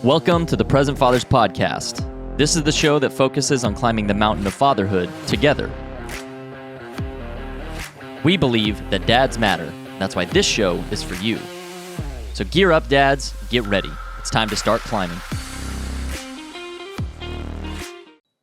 Welcome to the Present Fathers Podcast. This is the show that focuses on climbing the mountain of fatherhood together. We believe that dads matter. That's why this show is for you. So gear up, dads. Get ready. It's time to start climbing.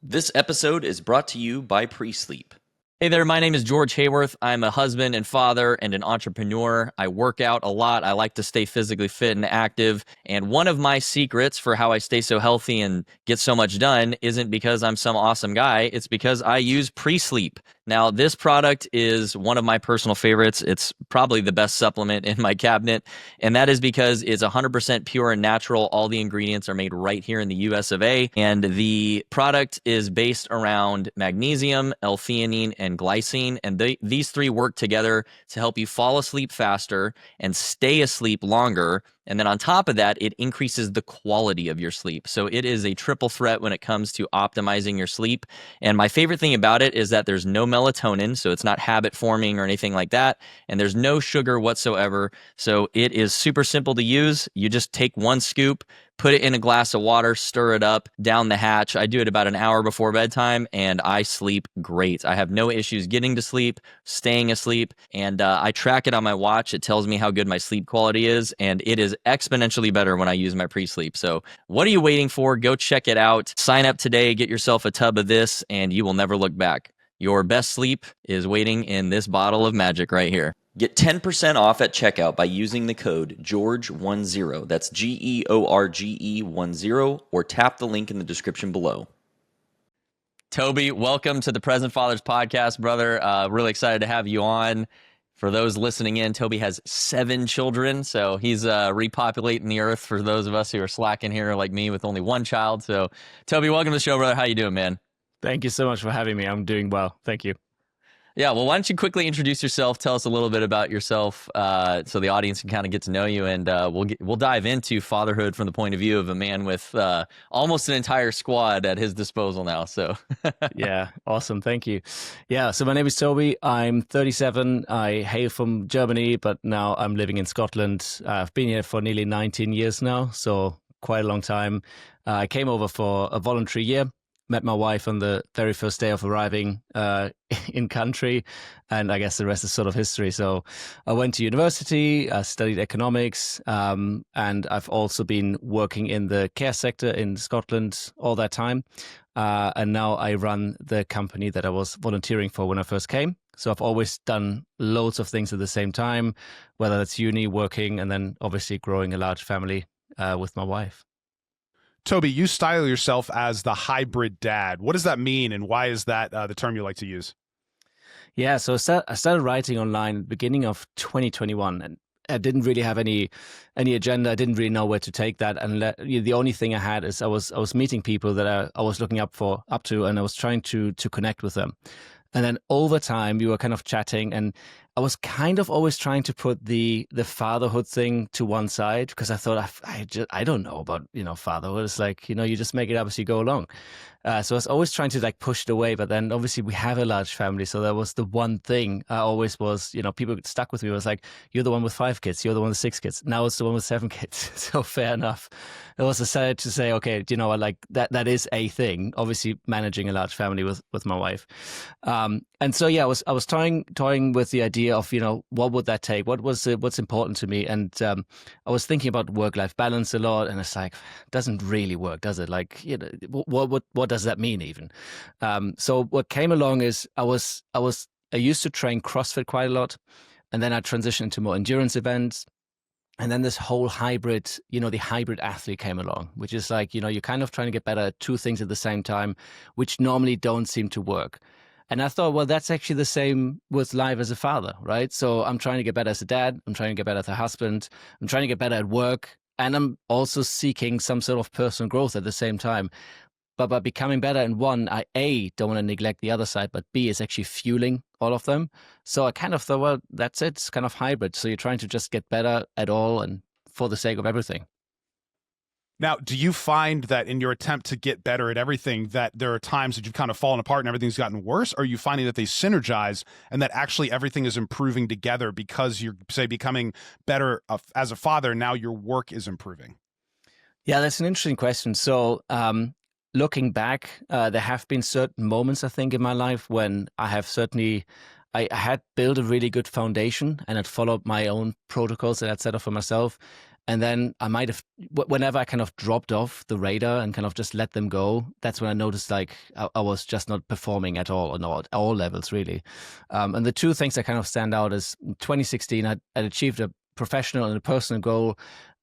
This episode is brought to you by Pre-Sleep. Hey there, my name is George Hayworth. I'm a husband and father and an entrepreneur. I work out a lot. I like to stay physically fit and active. And one of my secrets for how I stay so healthy and get so much done isn't because I'm some awesome guy. It's because I use Pre-Sleep. Now, this product is one of my personal favorites. It's probably the best supplement in my cabinet, and that is because it's 100% pure and natural. All the ingredients are made right here in the US of A, and the product is based around magnesium, L-theanine, and glycine, and these three work together to help you fall asleep faster and stay asleep longer. And then on top of that, it increases the quality of your sleep. So it is a triple threat when it comes to optimizing your sleep. And my favorite thing about it is that there's no melatonin, so it's not habit forming or anything like that. And there's no sugar whatsoever. So it is super simple to use. You just take one scoop, put it in a glass of water, stir it up down the hatch. I do it about an hour before bedtime, and I sleep great. I have no issues getting to sleep, staying asleep, and I track it on my watch. It tells me how good my sleep quality is, and it is exponentially better when I use my Pre-Sleep. So what are you waiting for? Go check it out. Sign up today, get yourself a tub of this, and you will never look back. Your best sleep is waiting in this bottle of magic right here. Get 10% off at checkout by using the code GEORGE10. That's GEORGE10, or tap the link in the description below. Tobi, welcome to the Present Fathers Podcast, brother. Really excited to have you on. For those listening in, Tobi has 7 children, so he's repopulating the earth for those of us who are slacking here like me with only one child. So, Tobi, welcome to the show, brother. How you doing, man? Thank you so much for having me. I'm doing well. Thank you. Yeah, well, why don't you quickly introduce yourself? Tell us a little bit about yourself so the audience can kind of get to know you, and we'll dive into fatherhood from the point of view of a man with almost an entire squad at his disposal now. So, yeah, awesome. Thank you. Yeah, so my name is Tobi. I'm 37. I hail from Germany, but now I'm living in Scotland. I've been here for nearly 19 years now, so quite a long time. I came over for a voluntary year. Met my wife on the very first day of arriving in country, and I guess the rest is sort of history. So I went to university, I studied economics, and I've also been working in the care sector in Scotland all that time. And now I run the company that I was volunteering for when I first came. So I've always done loads of things at the same time, whether that's uni, working, and then obviously growing a large family with my wife. Tobi, you style yourself as the hybrid dad. What does that mean, and why is that the term you like to use? Yeah, so I started writing online at the beginning of 2021, and I didn't really have any agenda. I didn't really know where to take that, and the only thing I had is I was meeting people that I was looking up to, and I was trying to connect with them. And then over time, we were kind of chatting, and I was kind of always trying to put the fatherhood thing to one side, because I thought I don't know about fatherhood. It's like you just make it up as you go along. So I was always trying to push it away, but then obviously we have a large family, so that was the one thing I always was. People stuck with me. It was like, you're the one with 5 kids, you're the one with 6 kids. Now it's the one with 7 kids. So fair enough. It was decided to say, okay, that is a thing. Obviously, managing a large family with my wife, and so yeah, I was toying with the idea of what would that take? What's important to me? And I was thinking about work-life balance a lot, and it's like, it doesn't really work, does it? What does that mean even? So what came along is I used to train CrossFit quite a lot, and then I transitioned to more endurance events. And then this whole hybrid, the hybrid athlete came along, which is like, you're kind of trying to get better at 2 things at the same time, which normally don't seem to work. And I thought, well, that's actually the same with life as a father, right? So I'm trying to get better as a dad. I'm trying to get better as a husband. I'm trying to get better at work. And I'm also seeking some sort of personal growth at the same time. But by becoming better in one, I A, don't want to neglect the other side, but B, is actually fueling all of them. So I kind of thought, well, that's it. It's kind of hybrid. So you're trying to just get better at all and for the sake of everything. Now, do you find that in your attempt to get better at everything, that there are times that you've kind of fallen apart and everything's gotten worse? Or are you finding that they synergize and that actually everything is improving together because you're, say, becoming better as a father, now your work is improving? Yeah, that's an interesting question. So, looking back, there have been certain moments, I think, in my life when I have certainly, I had built a really good foundation and had followed my own protocols that I'd set up for myself. And then I might have, whenever I kind of dropped off the radar and kind of just let them go, that's when I noticed like I was just not performing at all on all levels, really. And the two things that kind of stand out is in 2016, I'd achieved a professional and a personal goal.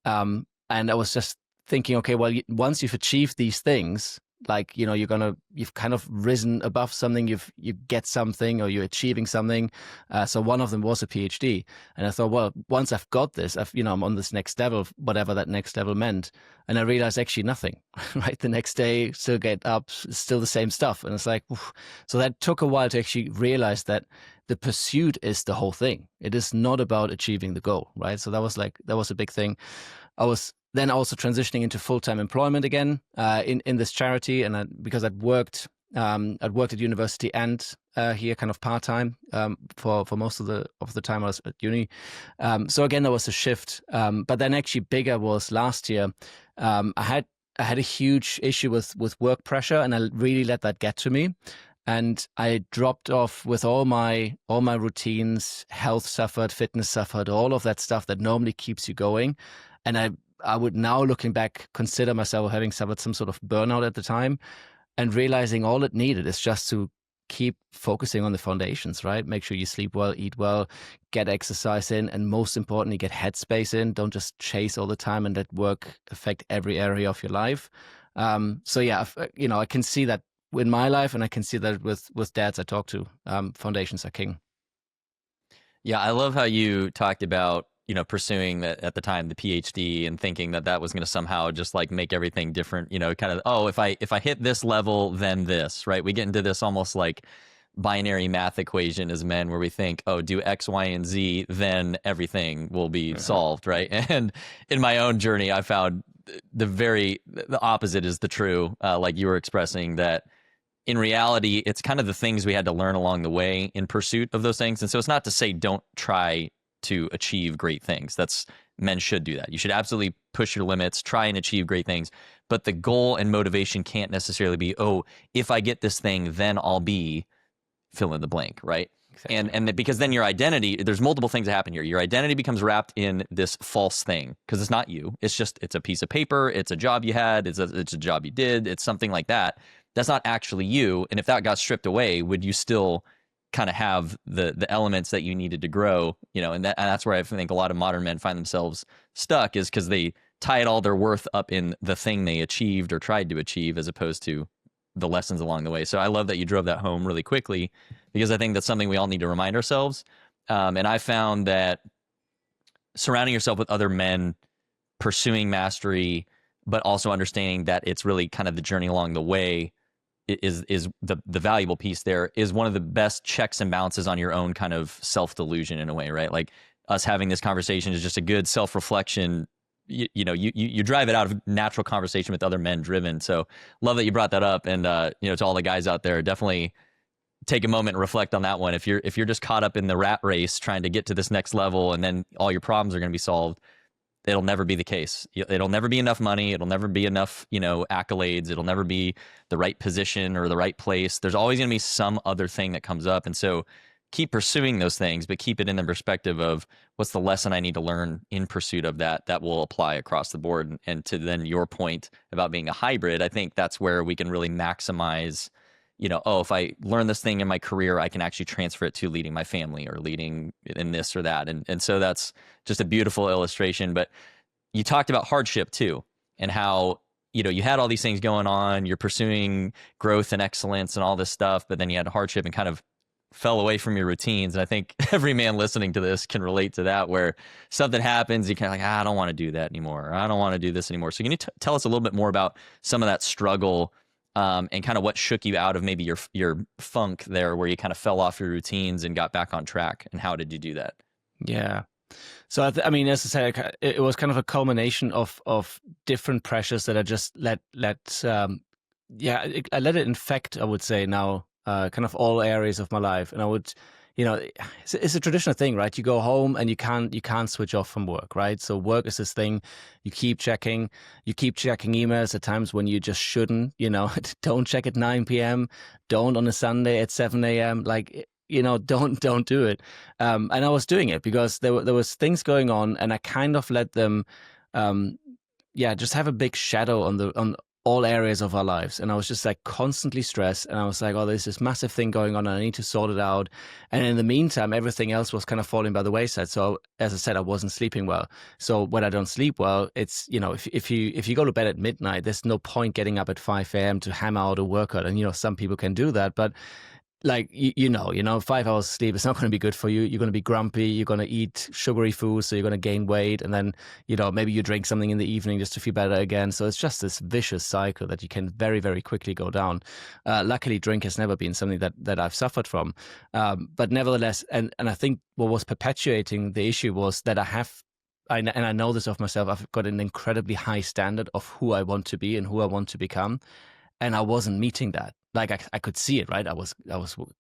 And I was just thinking, okay, well, once you've achieved these things, like, you know, you've kind of risen above something, you get something or you're achieving something. So one of them was a PhD. And I thought, well, once I've got this, I'm on this next level, whatever that next level meant. And I realized actually nothing, right? The next day, still get up, still the same stuff. And it's like, oof. So that took a while to actually realize that the pursuit is the whole thing. It is not about achieving the goal, right? So that was a big thing. I was then also transitioning into full-time employment again in this charity, and because I'd worked at university and here kind of part-time for most of the time I was at uni. So again, there was a shift. But then actually bigger was last year. I had a huge issue with work pressure, and I really let that get to me. And I dropped off with all my routines. Health suffered, fitness suffered, all of that stuff that normally keeps you going. And I would now, looking back, consider myself having suffered some sort of burnout at the time, and realizing all it needed is just to keep focusing on the foundations, right? Make sure you sleep well, eat well, get exercise in, and most importantly, get headspace in. Don't just chase all the time and let work affect every area of your life. So yeah, I can see that in my life, and I can see that with dads I talk to. Foundations are king. Yeah, I love how you talked about, pursuing that at the time, the PhD, and thinking that was going to somehow just like make everything different, kind of, oh, if I hit this level, then this, right? We get into this almost like binary math equation as men where we think, oh, do X, Y, and Z, then everything will be solved, right? And in my own journey, I found the opposite is the true, like you were expressing, that in reality, it's kind of the things we had to learn along the way in pursuit of those things. And so it's not to say don't try to achieve great things. Men should do that. You should absolutely push your limits, try and achieve great things. But the goal and motivation can't necessarily be, oh, if I get this thing, then I'll be fill in the blank, right? Exactly. And because then your identity, there's multiple things that happen here. Your identity becomes wrapped in this false thing because it's not you. It's a piece of paper. It's a job you had. It's a job you did. It's something like that. That's not actually you. And if that got stripped away, would you still kind of have the elements that you needed to grow, and that's where I think a lot of modern men find themselves stuck, is because they tie all their worth up in the thing they achieved or tried to achieve as opposed to the lessons along the way. So I love that you drove that home really quickly, because I think that's something we all need to remind ourselves. And I found that surrounding yourself with other men pursuing mastery, but also understanding that it's really kind of the journey along the way is the valuable piece there, is one of the best checks and balances on your own kind of self-delusion in a way, right? Like us having this conversation is just a good self-reflection. You drive it out of natural conversation with other men driven. So love that you brought that up. And, to all the guys out there, definitely take a moment and reflect on that one. If you're just caught up in the rat race trying to get to this next level and then all your problems are going to be solved, it'll never be the case. It'll never be enough money. It'll never be enough, accolades. It'll never be the right position or the right place. There's always going to be some other thing that comes up. And so keep pursuing those things, but keep it in the perspective of what's the lesson I need to learn in pursuit of that will apply across the board. And to then your point about being a hybrid, I think that's where we can really maximize, if I learn this thing in my career, I can actually transfer it to leading my family or leading in this or that. And so that's just a beautiful illustration. But you talked about hardship too, and how, you had all these things going on, you're pursuing growth and excellence and all this stuff, but then you had hardship and kind of fell away from your routines. And I think every man listening to this can relate to that, where something happens, you kind of like, I don't want to do that anymore. Or I don't want to do this anymore. So can you tell us a little bit more about some of that struggle, and kind of what shook you out of maybe your funk there, where you kind of fell off your routines and got back on track, and how did you do that? Yeah. So as I said, it was kind of a culmination of different pressures that I just I let it infect, I would say now, kind of all areas of my life. And I would, it's a traditional thing, right? You go home and you can't switch off from work, right? So work is this thing you keep checking emails at times when you just shouldn't, don't check at 9 p.m. Don't on a Sunday at 7 a.m. Like, don't do it. And I was doing it because there was things going on, and I kind of let them, just have a big shadow on all areas of our lives. And I was just like constantly stressed. And I was like, oh, there's this massive thing going on and I need to sort it out. And in the meantime, everything else was kind of falling by the wayside. So as I said, I wasn't sleeping well. So when I don't sleep well, it's, if you go to bed at midnight, there's no point getting up at 5 a.m. to hammer out a workout. And, some people can do that, but like, 5 hours of sleep is not going to be good for you. You're going to be grumpy. You're going to eat sugary food. So you're going to gain weight. And then, maybe you drink something in the evening just to feel better again. So it's just this vicious cycle that you can very, very quickly go down. Luckily, drink has never been something that I've suffered from. But nevertheless, and I think what was perpetuating the issue was that I know this of myself, I've got an incredibly high standard of who I want to be and who I want to become. And I wasn't meeting that. Like I could see it, right? I was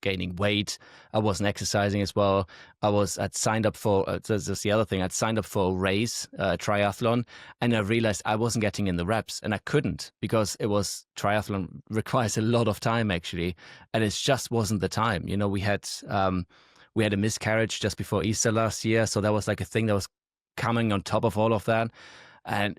gaining weight. I wasn't exercising as well. I'd signed up for, that's the other thing. I'd signed up for a race, triathlon, and I realized I wasn't getting in the reps, and I couldn't because triathlon requires a lot of time actually. And it just wasn't the time. We had a miscarriage just before Easter last year. So that was like a thing that was coming on top of all of that. And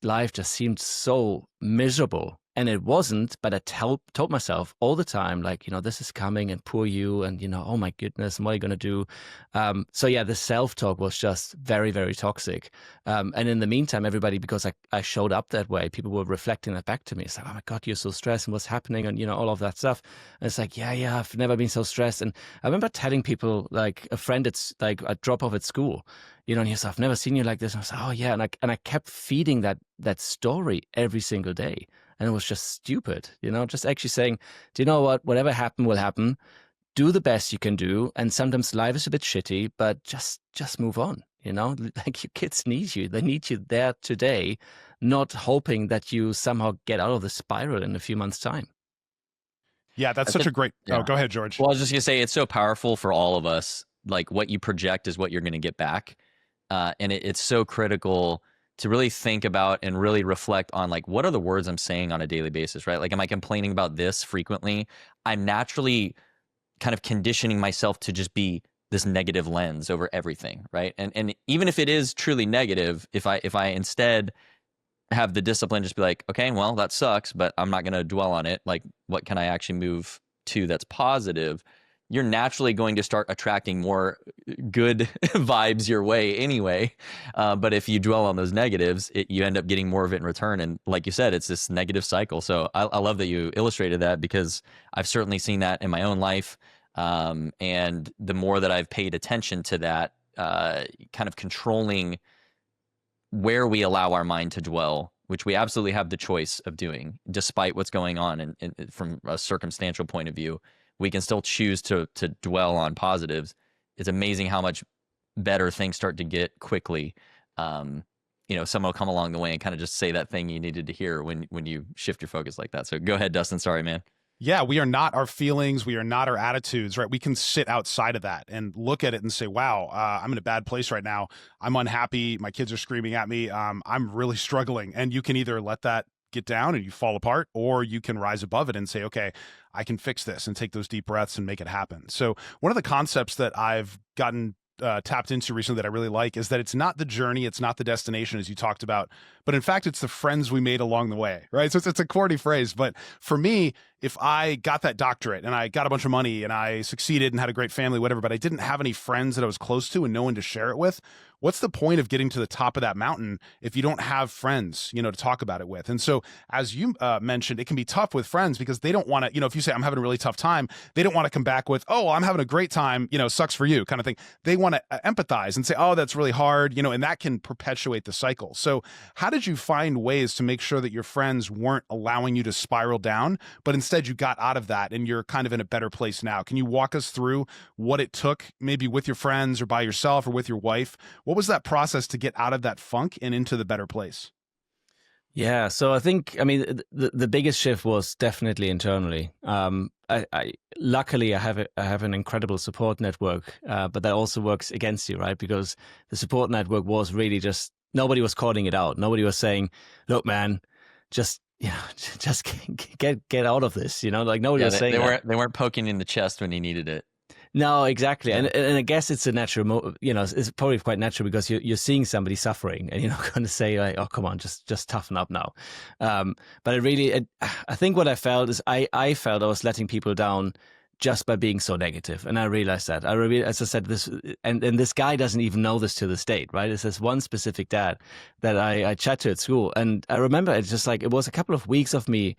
life just seemed so miserable. And it wasn't, but I told myself all the time, like, this is coming and poor you and, oh my goodness, and what are you going to do? The self-talk was just very, very toxic. And in the meantime, everybody, because I showed up that way, people were reflecting that back to me. It's like, oh my God, you're so stressed and what's happening and, all of that stuff. And it's like, yeah, I've never been so stressed. And I remember telling people, like a friend, it's like a drop off at school, and he said, I've never seen you like this. And I was like, oh yeah. And I kept feeding that story every single day. And it was just stupid, just actually saying, do you know what? Whatever happened will happen. Do the best you can do. And sometimes life is a bit shitty, but just move on, Like your kids need you. They need you there today, not hoping that you somehow get out of the spiral in a few months' time. Yeah, that's such a great... Yeah. Oh, go ahead, George. Well, I was just going to say, it's so powerful for all of us. Like what you project is what you're going to get back. And it's so critical to really think about and really reflect on, like, what are the words I'm saying on a daily basis, right? Like, am I complaining about this frequently? I'm naturally kind of conditioning myself to just be this negative lens over everything, right? And even if it is truly negative, if I instead have the discipline, just be like, okay, well, that sucks, but I'm not going to dwell on it. Like, what can I actually move to that's positive? You're naturally going to start attracting more good vibes your way anyway. But if you dwell on those negatives, you end up getting more of it in return. And like you said, it's this negative cycle. So I love that you illustrated that, because I've certainly seen that in my own life. And the more that I've paid attention to that, kind of controlling where we allow our mind to dwell, which we absolutely have the choice of doing, despite what's going on. And from a circumstantial point of view, we can still choose to dwell on positives. It's amazing how much better things start to get quickly. Someone will come along the way and kind of just say that thing you needed to hear when you shift your focus like that. So go ahead, Dustin. Sorry, man. Yeah, we are not our feelings. We are not our attitudes, right? We can sit outside of that and look at it and say, wow, I'm in a bad place right now. I'm unhappy. My kids are screaming at me. I'm really struggling. And you can either let that get down and you fall apart, or you can rise above it and say, okay, I can fix this, and take those deep breaths and make it happen. So one of the concepts that I've gotten tapped into recently that I really like is that it's not the journey, it's not the destination, as you talked about, but in fact, it's the friends we made along the way, right? So it's a corny phrase, but for me, if I got that doctorate and I got a bunch of money and I succeeded and had a great family, whatever, but I didn't have any friends that I was close to and no one to share it with, what's the point of getting to the top of that mountain if you don't have friends, to talk about it with? And so, as you mentioned, it can be tough with friends because they don't want to, if you say, I'm having a really tough time, they don't want to come back with, oh, I'm having a great time, sucks for you kind of thing. They want to empathize and say, oh, that's really hard, and that can perpetuate the cycle. So how did you find ways to make sure that your friends weren't allowing you to spiral down, but instead you got out of that and you're kind of in a better place now? Can you walk us through what it took, maybe with your friends or by yourself or with your wife? What was that process to get out of that funk and into the better place? Yeah, so I think, I mean, the biggest shift was definitely internally. I luckily I have an incredible support network, but that also works against you, right? Because the support network was really just nobody was calling it out. Nobody was saying, "Look, man, just just get out of this." Like nobody Yeah, was saying that. they weren't poking in the chest when you needed it. No, exactly, Yeah. and I guess it's a natural, it's probably quite natural because you're seeing somebody suffering, and you're not going to say like, "Oh, come on, just toughen up now." But I think what I felt is I felt I was letting people down just by being so negative, and I realized that. As I said, this and this guy doesn't even know this to this date, right? It's this one specific dad that I chat to at school, and I remember it's just like it was a couple of weeks of me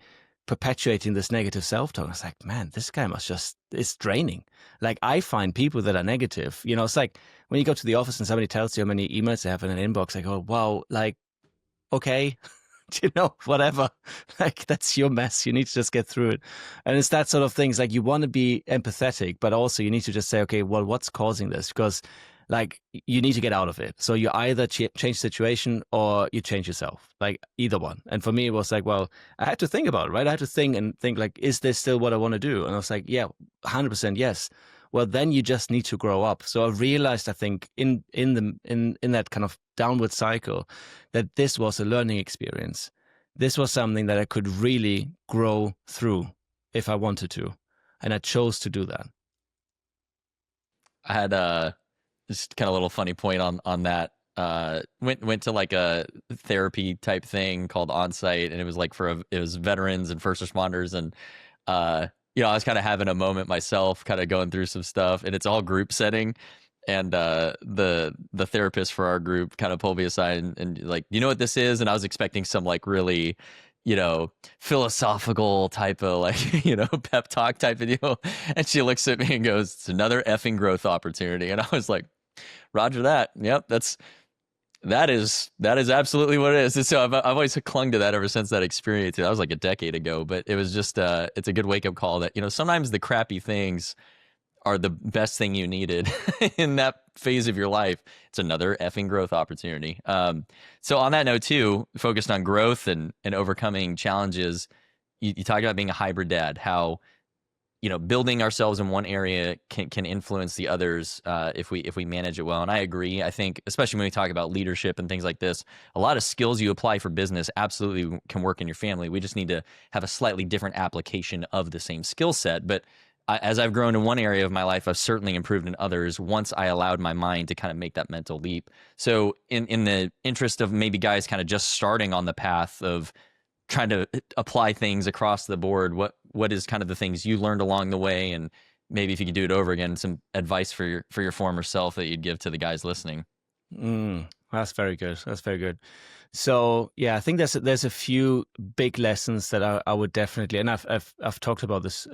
perpetuating this negative self-talk. I was like, man, this guy it's draining. Like I find people that are negative, it's like when you go to the office and somebody tells you how many emails they have in an inbox, I go, wow, like, okay, whatever. Like that's your mess. You need to just get through it. And it's that sort of things like you want to be empathetic, but also you need to just say, okay, well, what's causing this? Because like you need to get out of it. So you either change the situation or you change yourself, like either one. And for me, it was like, well, I had to think about it, right? I had to think like, is this still what I want to do? And I was like, yeah, 100% yes. Well, then you just need to grow up. So I realized, I think in that kind of downward cycle, that this was a learning experience. This was something that I could really grow through if I wanted to. And I chose to do that. I had just kind of a little funny point on that. Went to like a therapy type thing called Onsite, and it was like it was veterans and first responders, and I was kind of having a moment myself, kind of going through some stuff, and it's all group setting. And the therapist for our group kind of pulled me aside and like, you know what this is? And I was expecting some like really, philosophical type of like, pep talk type of deal. And she looks at me and goes, "It's another effing growth opportunity." And I was like, Roger that. Yep, that is absolutely what it is. And so I've always clung to that ever since that experience. That was like a decade ago, but it was just it's a good wake up call that sometimes the crappy things are the best thing you needed in that phase of your life. It's another effing growth opportunity. So on that note too, focused on growth and overcoming challenges, you talked about being a hybrid dad, how building ourselves in one area can influence the others if we manage it well. And I agree. I think especially when we talk about leadership and things like this, a lot of skills you apply for business absolutely can work in your family. We just need to have a slightly different application of the same skill set. But as I've grown in one area of my life, I've certainly improved in others once I allowed my mind to kind of make that mental leap. So in the interest of maybe guys kind of just starting on the path of trying to apply things across the board, what is kind of the things you learned along the way, and maybe if you could do it over again, some advice for your former self that you'd give to the guys listening? That's very good. That's very good. So yeah, I think there's a few big lessons that I would definitely, and I've talked about this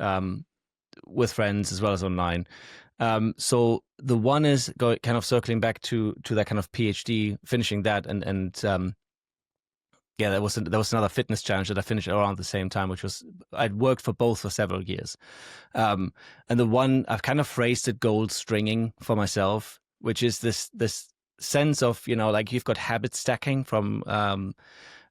with friends as well as online. So the one is kind of circling back to that kind of PhD, finishing that, and yeah, there was another fitness challenge that I finished around the same time, which was I'd worked for both for several years, and the one I've kind of phrased it gold stringing for myself, which is this sense of like you've got habit stacking from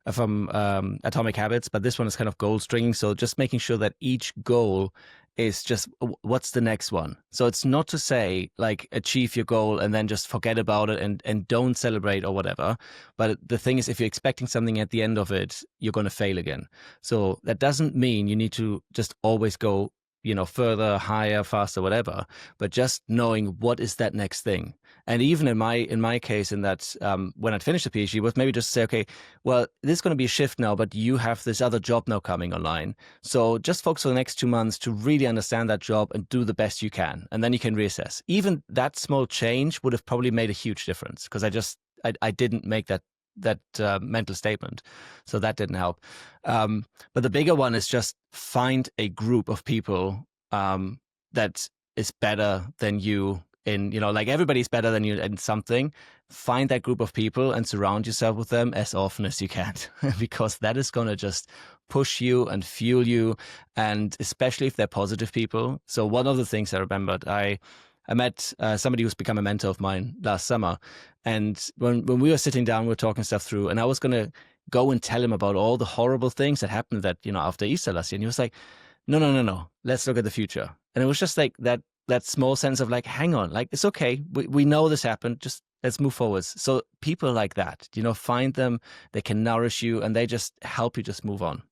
Atomic Habits, but this one is kind of goal stringing. So just making sure that each goal is just what's the next one. So it's not to say like achieve your goal and then just forget about it and don't celebrate or whatever. But the thing is, if you're expecting something at the end of it, you're going to fail again. So that doesn't mean you need to just always go further, higher, faster, whatever, but just knowing what is that next thing. And even in my case, in that when I'd finished the PhD, was maybe just say, okay, well, this is going to be a shift now, but you have this other job now coming online. So just focus for the next 2 months to really understand that job and do the best you can. And then you can reassess. Even that small change would have probably made a huge difference because I didn't make that mental statement. So that didn't help. But the bigger one is just find a group of people that is better than you in, like everybody's better than you in something. Find that group of people and surround yourself with them as often as you can, because that is going to just push you and fuel you. And especially if they're positive people. So one of the things I remembered, I met somebody who's become a mentor of mine last summer. And when we were sitting down, we were talking stuff through, and I was going to go and tell him about all the horrible things that happened that, after Easter last year. And he was like, no. Let's look at the future. And it was just like that small sense of like, hang on, like, it's okay. We know this happened. Just let's move forward. So people like that, find them, they can nourish you, and they just help you just move on.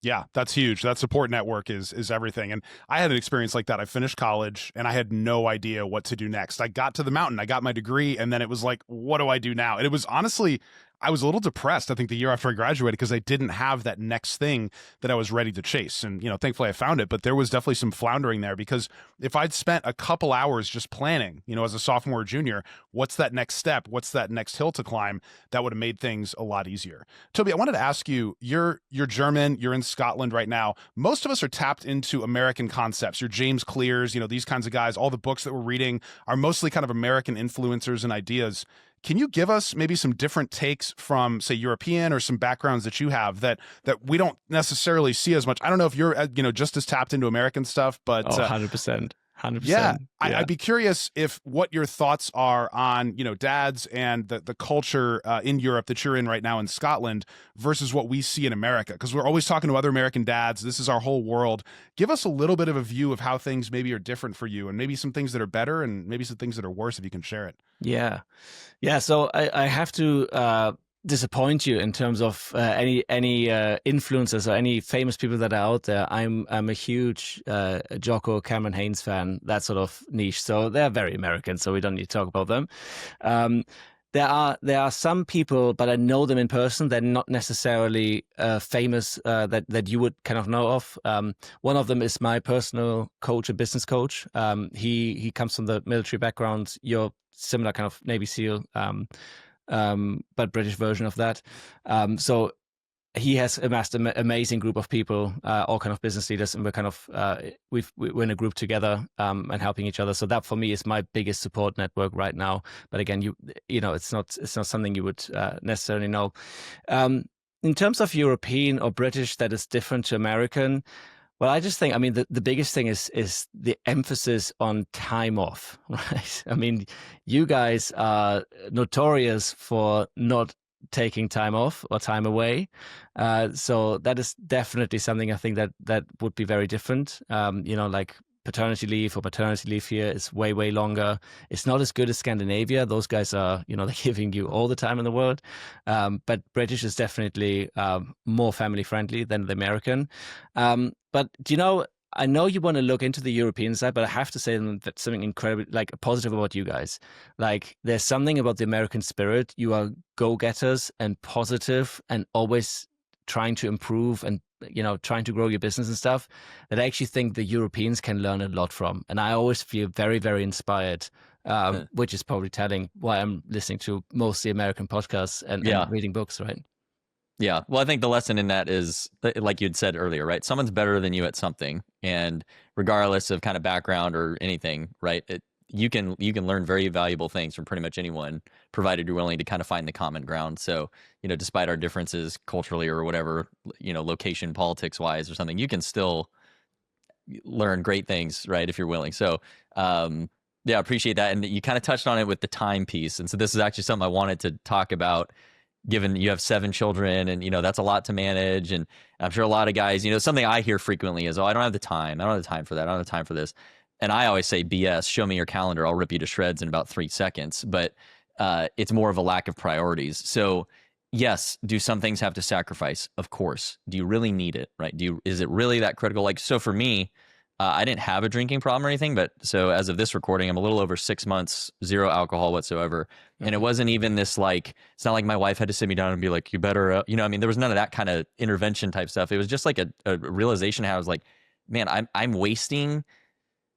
Yeah, that's huge. That support network is everything. And I had an experience like that. I finished college and I had no idea what to do next. I got to the mountain, I got my degree, and then it was like, what do I do now? And it was honestly, I was a little depressed, I think, the year after I graduated, because I didn't have that next thing that I was ready to chase. And, thankfully I found it, but there was definitely some floundering there, because if I'd spent a couple hours just planning, as a sophomore or junior, what's that next step? What's that next hill to climb? That would have made things a lot easier. Tobi, I wanted to ask you, you're German, you're in Scotland right now. Most of us are tapped into American concepts. Your James Clears, these kinds of guys, all the books that we're reading are mostly kind of American influencers and ideas. Can you give us maybe some different takes from, say, European or some backgrounds that you have that we don't necessarily see as much? I don't know if you're, just as tapped into American stuff, but 100%. 100%. Yeah, I'd be curious if what your thoughts are on, dads and the culture in Europe that you're in right now in Scotland versus what we see in America, because we're always talking to other American dads. This is our whole world. Give us a little bit of a view of how things maybe are different for you, and maybe some things that are better and maybe some things that are worse, if you can share it. Yeah. So I have to disappoint you in terms of any influencers or any famous people that are out there. I'm a huge Jocko, Cameron Haynes fan, that sort of niche. So they're very American, so we don't need to talk about them. There are some people, but I know them in person. They're not necessarily famous that you would kind of know of. One of them is my personal coach, a business coach. He comes from the military background. You're similar kind of Navy SEAL, but British version of that. So he has amassed an amazing group of people, all kind of business leaders, and we're kind of we're in a group together and helping each other. So that for me is my biggest support network right now. But again, it's not something you would necessarily know. In terms of European or British that is different to American, well, I just think, the biggest thing is the emphasis on time off, right? You guys are notorious for not taking time off or time away. So that is definitely something I think that would be very different. Like paternity leave or maternity leave here is way, way longer. It's not as good as Scandinavia. Those guys are, they're giving you all the time in the world. But British is definitely more family friendly than the American. But I know you want to look into the European side, but I have to say that something incredibly positive about you guys. Like, there's something about the American spirit. You are go-getters and positive and always trying to improve and trying to grow your business and stuff, that I actually think the Europeans can learn a lot from. And I always feel very, very inspired, which is probably telling why I'm listening to mostly American podcasts and reading books, right? Yeah. Well, I think the lesson in that is, like you'd said earlier, right? Someone's better than you at something. And regardless of kind of background or anything, right? You can learn very valuable things from pretty much anyone, provided you're willing to kind of find the common ground. So, despite our differences culturally or whatever, location, politics wise or something, you can still learn great things, right? If you're willing. So, yeah, appreciate that. And you kind of touched on it with the time piece. And so this is actually something I wanted to talk about, given you have 7 children and, that's a lot to manage. And I'm sure a lot of guys, something I hear frequently is, oh, I don't have the time. I don't have the time for that. I don't have the time for this. And I always say, BS, show me your calendar. I'll rip you to shreds in about 3 seconds. But it's more of a lack of priorities. So yes, do some things have to sacrifice? Of course. Do you really need it, right? Is it really that critical? Like, so for me, I didn't have a drinking problem or anything, but so as of this recording, I'm a little over 6 months, 0 alcohol whatsoever. Mm-hmm. And it wasn't even this, it's not like my wife had to sit me down and be like, you better, there was none of that kind of intervention type stuff. It was just like a realization how I was like, man, I'm wasting,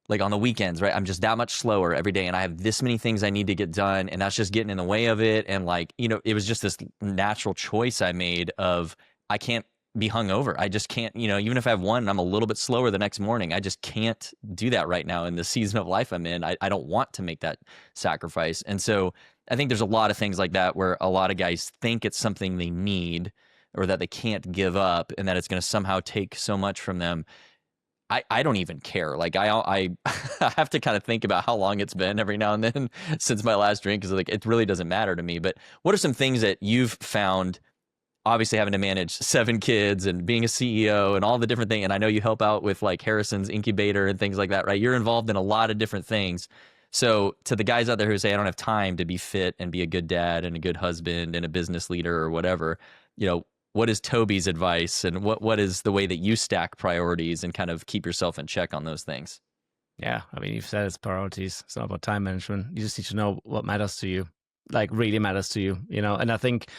on the weekends, right? I'm just that much slower every day. And I have this many things I need to get done. And that's just getting in the way of it. And it was just this natural choice I made of, I can't be hungover. I just can't, even if I have one and I'm a little bit slower the next morning, I just can't do that right now in the season of life I'm in. I don't want to make that sacrifice. And so I think there's a lot of things like that where a lot of guys think it's something they need or that they can't give up and that it's going to somehow take so much from them. I don't even care. Like I I have to kind of think about how long it's been every now and then since my last drink, because like it really doesn't matter to me. But what are some things that you've found, obviously having to manage 7 kids and being a CEO and all the different things? And I know you help out with like Harrison's incubator and things like that, right? You're involved in a lot of different things. So to the guys out there who say, I don't have time to be fit and be a good dad and a good husband and a business leader or whatever, you know, what is Tobi's advice, and what is the way that you stack priorities and kind of keep yourself in check on those things? Yeah, I mean, you've said it's priorities. It's not about time management. You just need to know what matters to you, like really matters to you, you know. And I think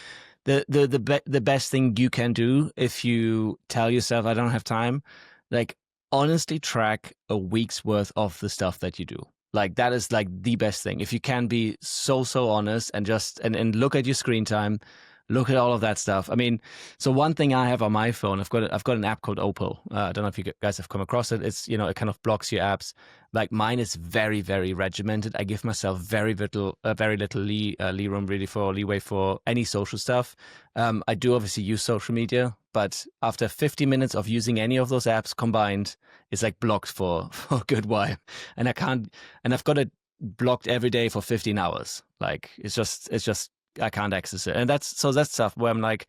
the best thing you can do if you tell yourself I don't have time, like honestly track a week's worth of the stuff that you do. Like that is like the best thing. If you can be so honest and just and look at your screen time, look at all of that stuff. I mean, so one thing I have on my phone, I've got an app called Opal. I don't know if you guys have come across it. It's, you know, it kind of blocks your apps. Like mine is very regimented. I give myself very little leeway for any social stuff. I do obviously use social media, but after 50 minutes of using any of those apps combined, it's like blocked for a good while, and I've got it blocked every day for 15 hours. Like it's just I can't access it. And that's stuff where I'm like,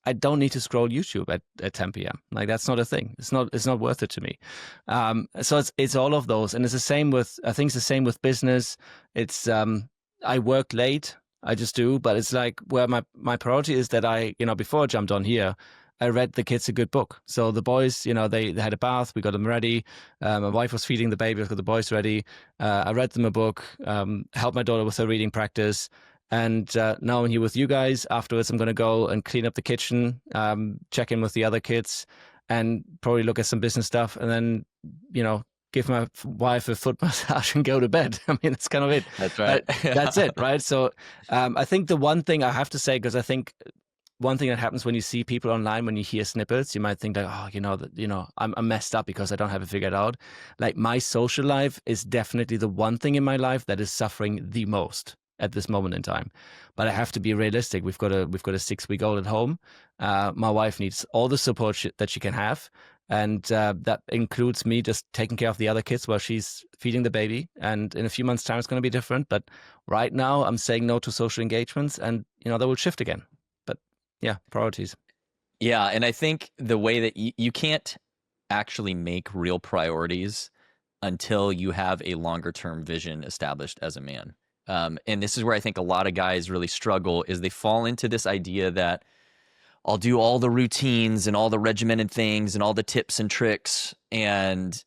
I don't need to scroll YouTube at 10 p.m. Like that's not a thing. It's not worth it to me. So it's all of those. And it's the same with, I think it's the same with business. It's, I work late. I just do, but it's like where my priority is that before I jumped on here, I read the kids a good book. So the boys, you know, they had a bath. We got them ready. My wife was feeding the baby. I got the boys ready. I read them a book, helped my daughter with her reading practice. And now I'm here with you guys. Afterwards, I'm going to go and clean up the kitchen, check in with the other kids, and probably look at some business stuff. And then, you know, give my wife a foot massage and go to bed. I mean, that's kind of it. That's right. That's it, right? So I think the one thing I have to say, because I think one thing that happens when you see people online, when you hear snippets, you might think like, oh, I'm messed up because I don't have it figured out. Like my social life is definitely the one thing in my life that is suffering the most at this moment in time. But I have to be realistic. We've got a 6-week-old at home. My wife needs all the support that she can have. And that includes me just taking care of the other kids while she's feeding the baby. And in a few months' time, it's going to be different. But right now, I'm saying no to social engagements, and that will shift again. But yeah, priorities. Yeah, and I think the way that you can't actually make real priorities until you have a longer term vision established as a man. And this is where I think a lot of guys really struggle, is they fall into this idea that I'll do all the routines and all the regimented things and all the tips and tricks, and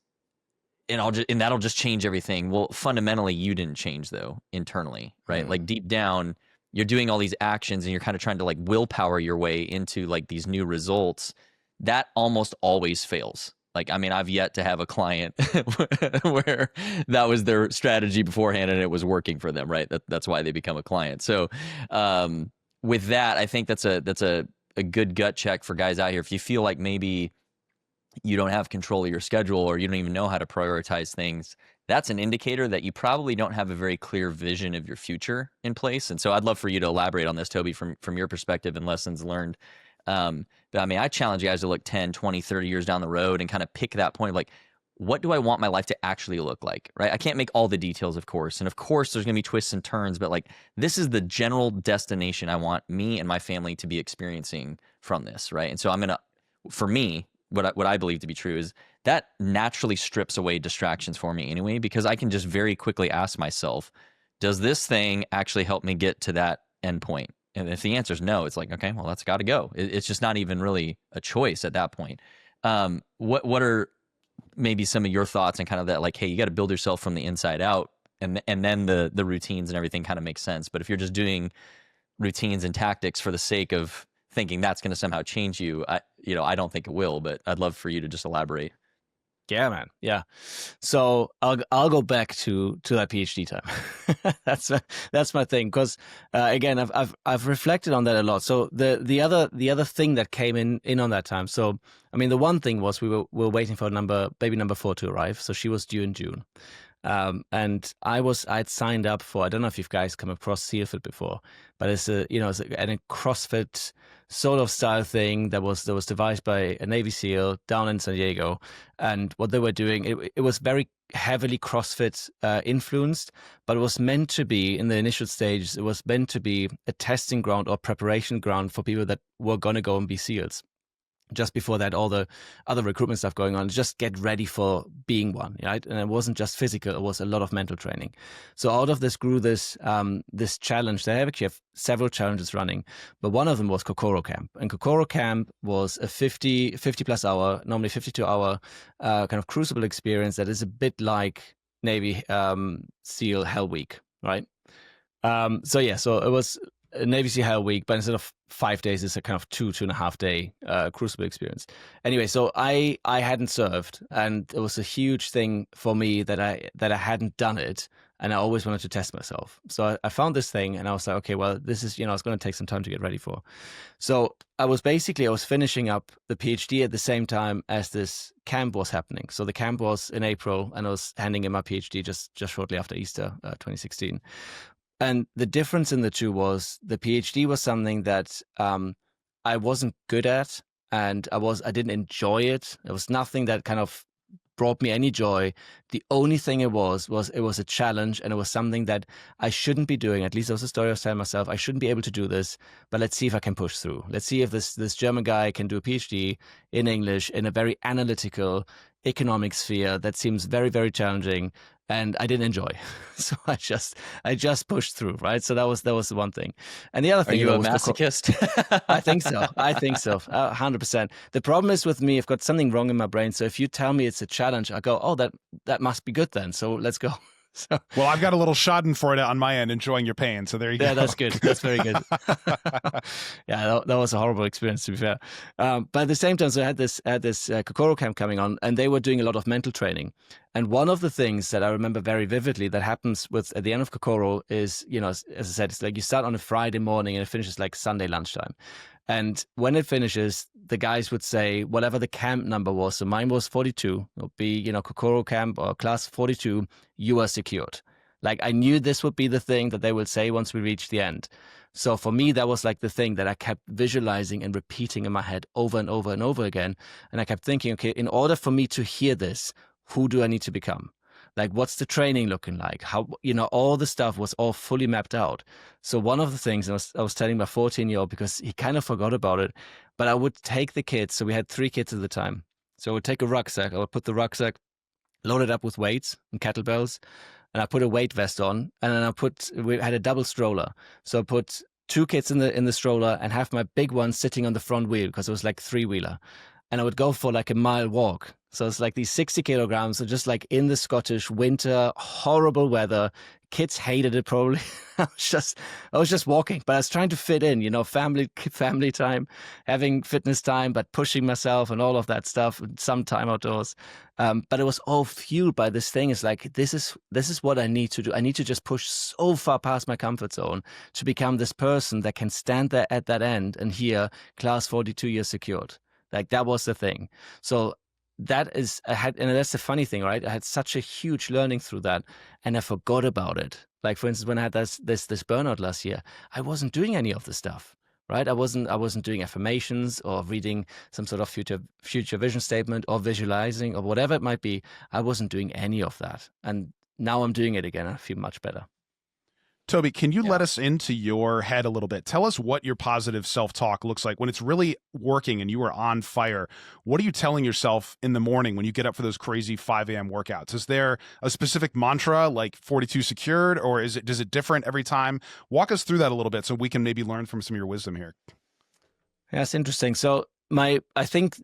that'll just change everything. Well, fundamentally, you didn't change though internally, right? Like deep down, you're doing all these actions and you're kind of trying to like willpower your way into like these new results. That almost always fails. Like, I mean, I've yet to have a client where that was their strategy beforehand and it was working for them, right? That's why they become a client. So with that, I think that's a good gut check for guys out here. If you feel like maybe you don't have control of your schedule or you don't even know how to prioritize things, that's an indicator that you probably don't have a very clear vision of your future in place. And so I'd love for you to elaborate on this, Tobi, from your perspective and lessons learned. But I mean, I challenge you guys to look 10, 20, 30 years down the road and kind of pick that point of like, what do I want my life to actually look like, right? I can't make all the details, of course. And of course, there's going to be twists and turns, but like, this is the general destination I want me and my family to be experiencing from this, right? And so for me, what I believe to be true is that naturally strips away distractions for me anyway, because I can just very quickly ask myself, does this thing actually help me get to that end point? And if the answer is no, it's like, okay, well, that's got to go. It's just not even really a choice at that point. What are maybe some of your thoughts and kind of that, like, hey, you got to build yourself from the inside out, and then the routines and everything kind of makes sense. But if you're just doing routines and tactics for the sake of thinking that's going to somehow change you, I don't think it will. But I'd love for you to just elaborate. Yeah, man. Yeah. So I'll go back to that PhD time. That's my thing, because again, I've reflected on that a lot. So the other thing that came in on that time. So I mean, the one thing was we were waiting for baby number 4 to arrive. So she was due in June. And I'd signed up for, I don't know if you guys come across SEALFIT before, but it's a CrossFit sort of style thing that was devised by a Navy SEAL down in San Diego. And what they were doing, it was very heavily CrossFit influenced, but it was meant to be, in the initial stages, it was meant to be a testing ground or preparation ground for people that were going to go and be SEALs. Just before that, all the other recruitment stuff going on, just get ready for being one, right? And it wasn't just physical, it was a lot of mental training. So out of this grew this challenge. They actually have several challenges running, but one of them was Kokoro Camp. And Kokoro Camp was a 50 plus hour, normally 52-hour kind of crucible experience that is a bit like Navy SEAL Hell Week, right? So it was Navy SEAL Hell Week, but instead of 5 days, it's a kind of 2.5 day crucible experience. Anyway, so I hadn't served, and it was a huge thing for me that I hadn't done it, and I always wanted to test myself. So I found this thing, and I was like, okay, well, this is, it's going to take some time to get ready for. So I was finishing up the PhD at the same time as this camp was happening. So the camp was in April, and I was handing in my PhD just shortly after Easter 2016. And the difference in the two was the PhD was something that I wasn't good at, and I didn't enjoy it. It was nothing that kind of brought me any joy. The only thing it was a challenge, and it was something that I shouldn't be doing. At least that was a story I was telling myself. I shouldn't be able to do this, but let's see if I can push through. Let's see if this German guy can do a PhD in English in a very analytical economic sphere that seems very, very challenging. And I didn't enjoy, so I just pushed through, right? So that was the one thing, and the other thing. Are you a masochist? I think so, 100%. The problem is with me, I've got something wrong in my brain. So if you tell me it's a challenge, I go, oh, that must be good then. So let's go. So, well, I've got a little Schadenfreude on my end, enjoying your pain. So there you go. Yeah, that's good. That's very good. Yeah, that was a horrible experience, to be fair. But at the same time, so I had this Kokoro camp coming on, and they were doing a lot of mental training. And one of the things that I remember very vividly that happens at the end of Kokoro is, as I said, it's like you start on a Friday morning and it finishes like Sunday lunchtime. And when it finishes, the guys would say whatever the camp number was. So mine was 42. It would be, Kokoro camp or class 42, you are secured. Like I knew this would be the thing that they would say once we reached the end. So for me, that was like the thing that I kept visualizing and repeating in my head over and over and over again. And I kept thinking, okay, in order for me to hear this, who do I need to become? Like, what's the training looking like? How, all the stuff was all fully mapped out. So one of the things I was telling my 14-year-old, because he kind of forgot about it, but I would take the kids. So we had 3 kids at the time. So I would take a rucksack. I would put the rucksack, load it up with weights and kettlebells, and I put a weight vest on. And then we had a double stroller. So I put 2 kids in the stroller and have my big one sitting on the front wheel, because it was like 3-wheeler. And I would go for like a mile walk. So it's like these 60 kilograms, so just like in the Scottish winter, horrible weather. Kids hated it probably. I was just walking, but I was trying to fit in, family time, having fitness time, but pushing myself and all of that stuff, and some time outdoors. But it was all fueled by this thing. It's like, this is what I need to do. I need to just push so far past my comfort zone to become this person that can stand there at that end and hear class 42 years secured. Like that was the thing. So and that's the funny thing, right? I had such a huge learning through that, and I forgot about it. Like for instance, when I had this burnout last year, I wasn't doing any of the stuff, right? I wasn't doing affirmations or reading some sort of future vision statement or visualizing or whatever it might be. I wasn't doing any of that, and now I'm doing it again. I feel much better. Tobi, can you let us into your head a little bit? Tell us what your positive self-talk looks like when it's really working and you are on fire. What are you telling yourself in the morning when you get up for those crazy 5 a.m. workouts? Is there a specific mantra like 42 secured, or does it different every time? Walk us through that a little bit so we can maybe learn from some of your wisdom here. Yeah, that's interesting. So I think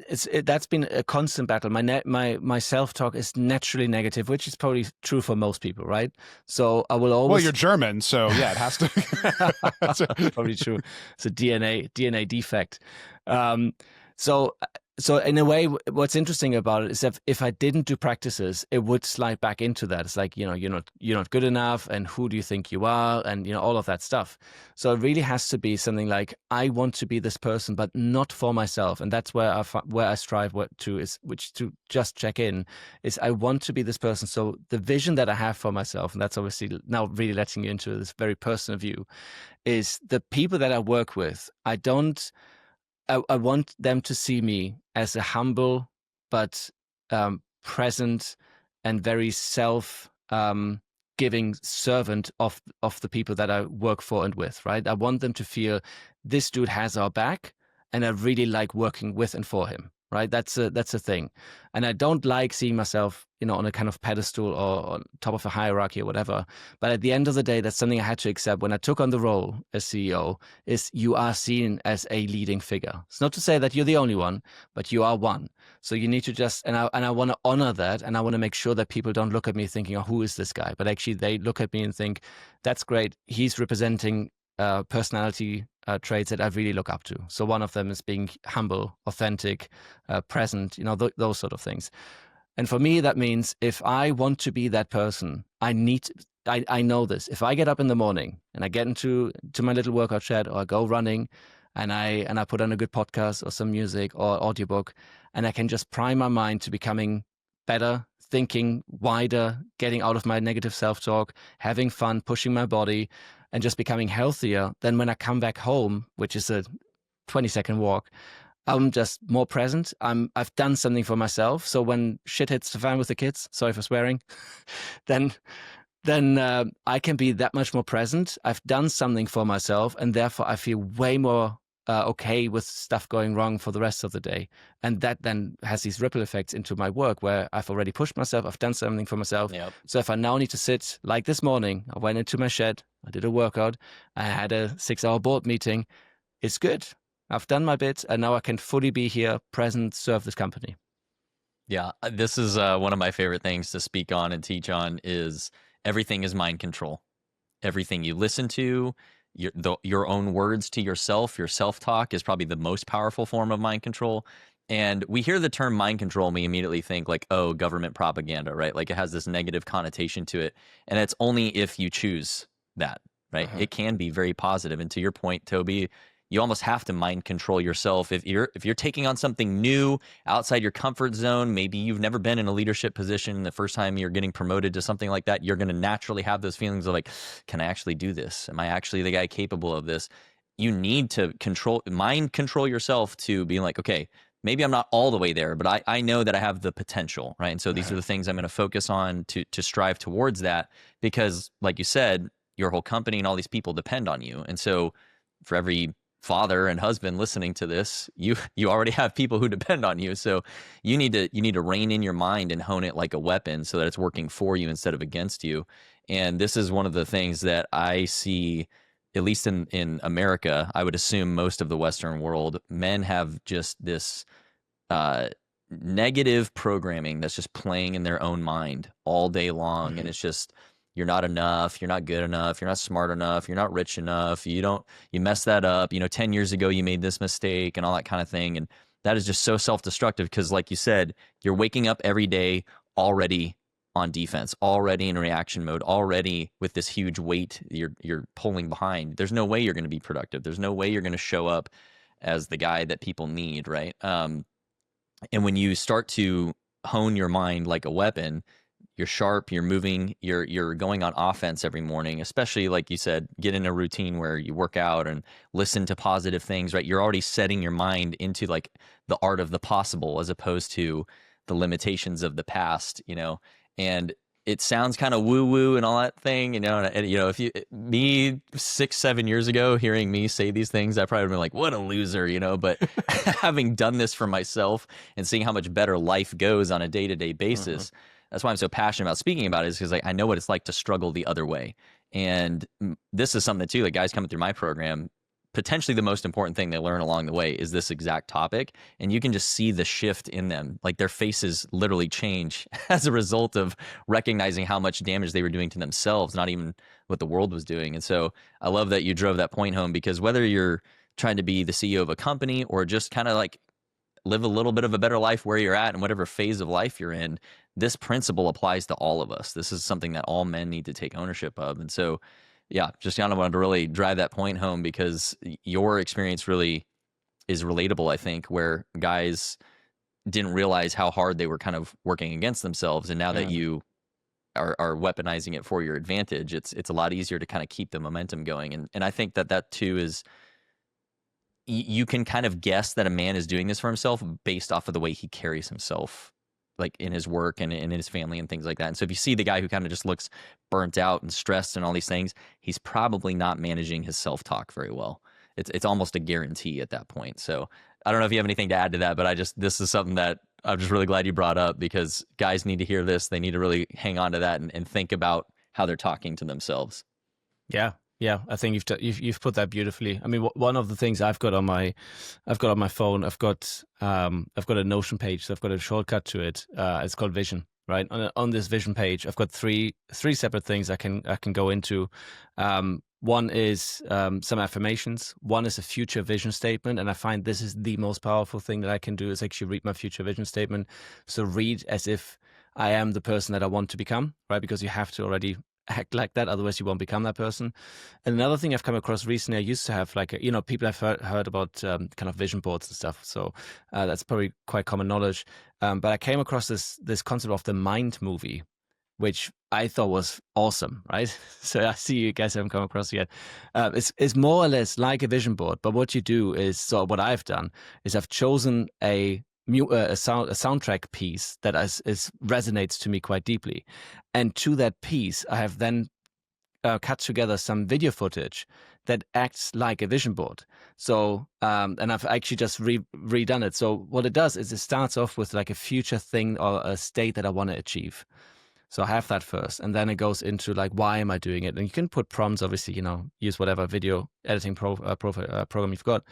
that's been a constant battle. My self-talk is naturally negative, which is probably true for most people, right? So I will always. Well, you're German, so yeah, it has to. Probably true. It's a DNA defect. So So in a way, what's interesting about it is that if I didn't do practices, it would slide back into that. It's like, you're not good enough, and who do you think you are, and all of that stuff. So it really has to be something like, I want to be this person, but not for myself. And that's where I strive to just check in, is I want to be this person. So the vision that I have for myself, and that's obviously now really letting you into this very personal view, is the people that I work with. I want them to see me as a humble but present and very giving servant of the people that I work for and with, right? I want them to feel this dude has our back, and I really like working with and for him, right? That's a thing. And I don't like seeing myself, on a kind of pedestal or on top of a hierarchy or whatever. But at the end of the day, that's something I had to accept when I took on the role as CEO, is you are seen as a leading figure. It's not to say that you're the only one, but you are one. So you need to just, and I want to honor that, and I want to make sure that people don't look at me thinking, oh, who is this guy? But actually they look at me and think, that's great. He's representing personality traits that I really look up to. So one of them is being humble, authentic, present, those sort of things. And for me, that means if I want to be that person, I know this. If I get up in the morning and I get into my little workout shed, or I go running, and I put on a good podcast or some music or audiobook, and I can just prime my mind to becoming better, thinking wider, getting out of my negative self-talk, having fun, pushing my body, and just becoming healthier, then when I come back home, which is a 20-second walk, I'm just more present. I've done something for myself. So when shit hits the fan with the kids, sorry for swearing, then I can be that much more present. I've done something for myself, and therefore I feel way more okay with stuff going wrong for the rest of the day. And that then has these ripple effects into my work, where I've already pushed myself, I've done something for myself. Yep. So if I now need to sit, like this morning, I went into my shed, I did a workout, I had a 6-hour board meeting, it's good. I've done my bit, and now I can fully be here, present, serve this company. Yeah, this is one of my favorite things to speak on and teach on, is everything is mind control. Everything you listen to, your own words to yourself, your self-talk is probably the most powerful form of mind control. And we hear the term mind control, and we immediately think like, oh, government propaganda, right? Like it has this negative connotation to it. And it's only if you choose that, right? Uh-huh. It can be very positive. And to your point, Tobi, you almost have to mind control yourself. If you're taking on something new outside your comfort zone, maybe you've never been in a leadership position, the first time you're getting promoted to something like that, you're going to naturally have those feelings of like, can I actually do this? Am I actually the guy capable of this? You need to mind control yourself to be like, okay, maybe I'm not all the way there, but I know that I have the potential, right? And so these are the things I'm going to focus on to strive towards that, because like you said, your whole company and all these people depend on you. And so for every father and husband listening to this, you already have people who depend on you. So you need to rein in your mind and hone it like a weapon so that it's working for you instead of against you. And this is one of the things that I see, at least in America. I would assume most of the Western world, men have just this negative programming that's just playing in their own mind all day long. And it's just, you're not enough, you're not good enough, you're not smart enough, you're not rich enough, you messed that up, 10 years ago you made this mistake, and all that kind of thing. And that is just so self-destructive, because like you said, you're waking up every day already on defense, already in reaction mode, already with this huge weight you're pulling behind. There's no way you're going to be productive. There's no way you're going to show up as the guy that people need, right? And when you start to hone your mind like a weapon, you're sharp, you're moving, you're going on offense every morning, especially like you said, get in a routine where you work out and listen to positive things, right? You're already setting your mind into like the art of the possible as opposed to the limitations of the past, and it sounds kind of woo woo and all that thing, and if me 6-7 years ago, hearing me say these things, I probably would have been like, what a loser, but having done this for myself and seeing how much better life goes on a day-to-day basis, that's why I'm so passionate about speaking about it, is because I know what it's like to struggle the other way. And this is something too, like guys coming through my program, potentially the most important thing they learn along the way is this exact topic. And you can just see the shift in them. Like their faces literally change as a result of recognizing how much damage they were doing to themselves, not even what the world was doing. And so I love that you drove that point home, because whether you're trying to be the CEO of a company or just kind of like live a little bit of a better life where you're at and whatever phase of life you're in. This principle applies to all of us. This is something that all men need to take ownership of. And so, yeah, just Yana wanted to really drive that point home because your experience really is relatable, I think, where guys didn't realize how hard they were kind of working against themselves. And now that you are weaponizing it for your advantage, it's a lot easier to kind of keep the momentum going. And I think that too is, you can kind of guess that a man is doing this for himself based off of the way he carries himself, like in his work and in his family and things like that. And so if you see the guy who kind of just looks burnt out and stressed and all these things, he's probably not managing his self-talk very well. It's almost a guarantee at that point. So I don't know if you have anything to add to that, but this is something that I'm just really glad you brought up, because guys need to hear this. They need to really hang on to that and think about how they're talking to themselves. Yeah. Yeah, I think you've put that beautifully. I mean, one of the things I've got on my phone, I've got a Notion page. So I've got a shortcut to it. It's called Vision. Right on this Vision page, I've got three separate things I can go into. One is some affirmations. One is a future vision statement, and I find this is the most powerful thing that I can do is actually read my future vision statement. So read as if I am the person that I want to become, right? Because you have to already act like that, otherwise you won't become that person. And another thing I've come across recently, I used to have people have heard about kind of vision boards and stuff, so that's probably quite common knowledge. But I came across this concept of the mind movie, which I thought was awesome, right? So I see you guys haven't come across it yet. It's more or less like a vision board, but what you do is, so what I've done is I've chosen a soundtrack piece that resonates to me quite deeply, and to that piece I have then cut together some video footage that acts like a vision board. So and I've actually just redone it. So what it does is it starts off with like a future thing or a state that I want to achieve. So I have that first, and then it goes into like, why am I doing it? And you can put prompts, obviously, use whatever video editing program you've got.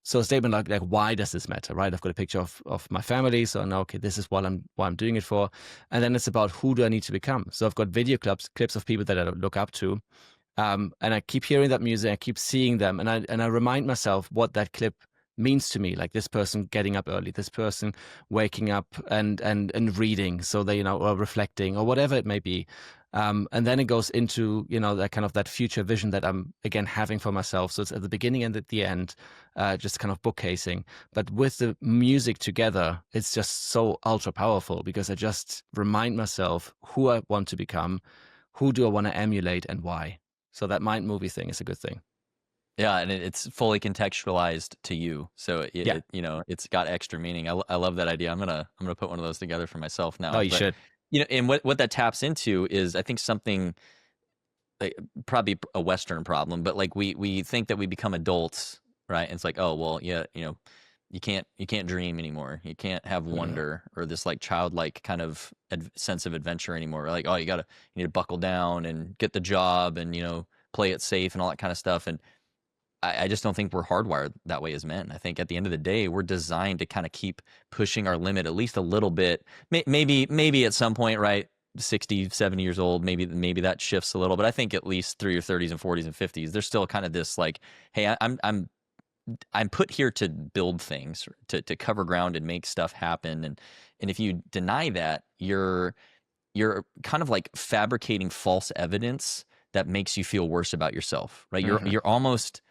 So a statement like, why does this matter, right? I've got a picture of my family, so I know, okay, this is what I'm doing it for. And then it's about, who do I need to become? So I've got video clips of people that I look up to. And I keep hearing that music, I keep seeing them, and I remind myself what that clip means to me, like this person getting up early, this person waking up and reading, so they or reflecting or whatever it may be, and then it goes into that kind of that future vision that I'm again having for myself. So it's at the beginning and at the end, just kind of bookcasing, but with the music together, it's just so ultra powerful, because I just remind myself who I want to become, who do I want to emulate, and why. So that mind movie thing is a good thing. Yeah, and it's fully contextualized to you, so it's got extra meaning. I love that idea. I'm gonna put one of those together for myself now. Oh, you should. And what that taps into is, I think, something like probably a Western problem, but like we think that we become adults, right? And it's like, oh well, yeah, you can't dream anymore. You can't have wonder or this like childlike kind of sense of adventure anymore. Like, oh, you need to buckle down and get the job and play it safe and all that kind of stuff. And I just don't think we're hardwired that way as men. I think at the end of the day, we're designed to kind of keep pushing our limit at least a little bit. Maybe at some point, right, 60, 70 years old, maybe that shifts a little. But I think at least through your 30s and 40s and 50s, there's still kind of this like, hey, I'm put here to build things, to cover ground and make stuff happen. And if you deny that, you're kind of like fabricating false evidence that makes you feel worse about yourself, right? You're almost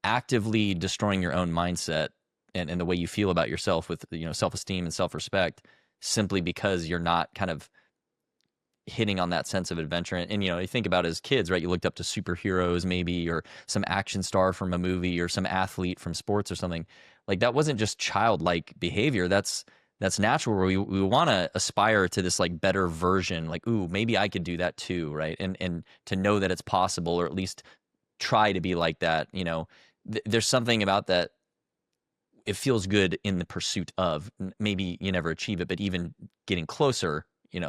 actively destroying your own mindset and the way you feel about yourself with self-esteem and self-respect, simply because you're not kind of hitting on that sense of adventure. And you think about it as kids, right? You looked up to superheroes maybe, or some action star from a movie, or some athlete from sports or something. Like, that wasn't just childlike behavior. That's natural, where we want to aspire to this like better version, like, ooh, maybe I could do that too, right? And to know that it's possible, or at least try to be like that. There's something about that. It feels good in the pursuit of. Maybe you never achieve it, but even getting closer,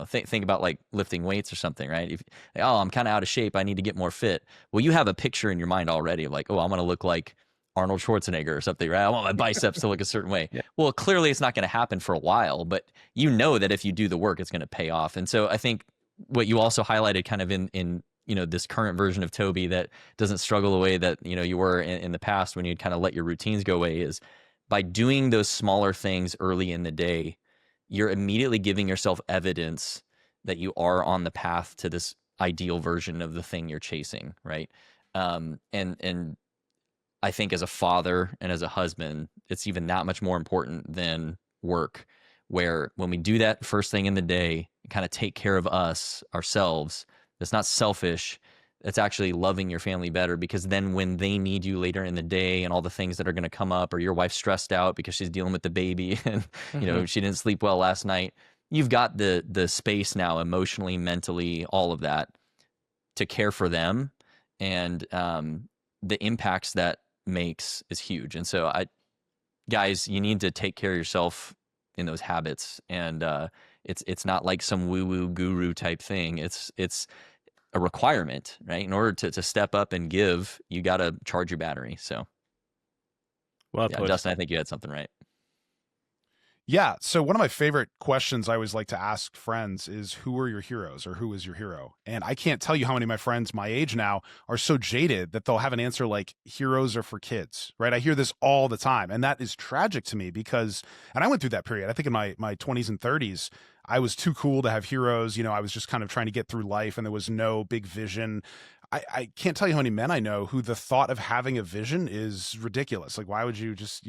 think about like lifting weights or something, right? If, oh, I'm kind of out of shape, I need to get more fit. Well, you have a picture in your mind already of like, oh, I'm going to look like Arnold Schwarzenegger or something, right? I want my biceps to look a certain way. Yeah. Well, clearly it's not going to happen for a while, but you know that if you do the work, it's going to pay off. And so I think what you also highlighted kind of in this current version of Tobi that doesn't struggle the way that, you were in the past when you'd kind of let your routines go away, is by doing those smaller things early in the day, you're immediately giving yourself evidence that you are on the path to this ideal version of the thing you're chasing, right? And I think as a father and as a husband, it's even that much more important than work, where when we do that first thing in the day, kind of take care of ourselves, it's not selfish. It's actually loving your family better, because then when they need you later in the day and all the things that are going to come up, or your wife's stressed out because she's dealing with the baby and she didn't sleep well last night, you've got the space now, emotionally, mentally, all of that, to care for them. And the impacts that makes is huge. And so guys, you need to take care of yourself in those habits. And it's not like some woo-woo guru type thing. It's a requirement, right? In order to step up and give, you got to charge your battery. So, Well yeah, put. Dustin, I think you had something right. Yeah. So one of my favorite questions I always like to ask friends is, who are your heroes, or who is your hero? And I can't tell you how many of my friends my age now are so jaded that they'll have an answer like, heroes are for kids, right? I hear this all the time. And that is tragic to me because, and I went through that period, I think in my 20s and 30s, I was too cool to have heroes. I was just kind of trying to get through life and there was no big vision. I can't tell you how many men I know who the thought of having a vision is ridiculous. Like, why would you just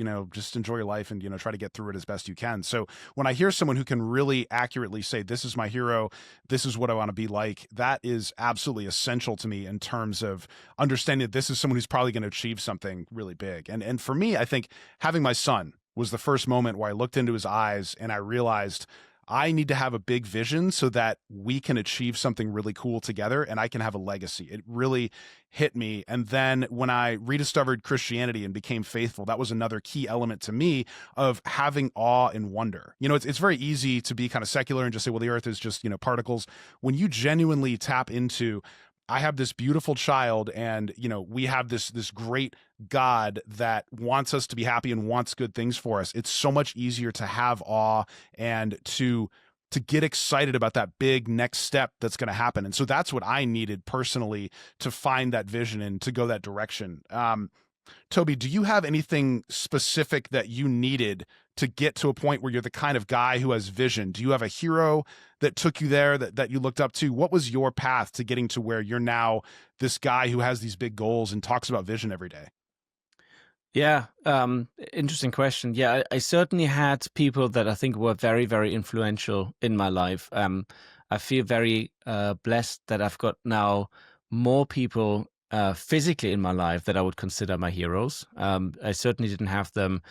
enjoy your life and, try to get through it as best you can? So when I hear someone who can really accurately say, this is my hero, this is what I want to be like, that is absolutely essential to me in terms of understanding that this is someone who's probably going to achieve something really big. And for me, I think having my son was the first moment where I looked into his eyes and I realized I need to have a big vision so that we can achieve something really cool together and I can have a legacy. It really hit me. And then when I rediscovered Christianity and became faithful, that was another key element to me of having awe and wonder. It's very easy to be kind of secular and just say, well, the earth is just, particles. When you genuinely tap into, I have this beautiful child and, we have this great God that wants us to be happy and wants good things for us. It's so much easier to have awe and to get excited about that big next step that's going to happen. And so that's what I needed personally to find that vision and to go that direction. Tobi, do you have anything specific that you needed to get to a point where you're the kind of guy who has vision? Do you have a hero that took you there that you looked up to? What was your path to getting to where you're now this guy who has these big goals and talks about vision every day? Yeah, interesting question. Yeah, I certainly had people that I think were very, very influential in my life. I feel very blessed that I've got now more people physically in my life that I would consider my heroes. I certainly didn't have them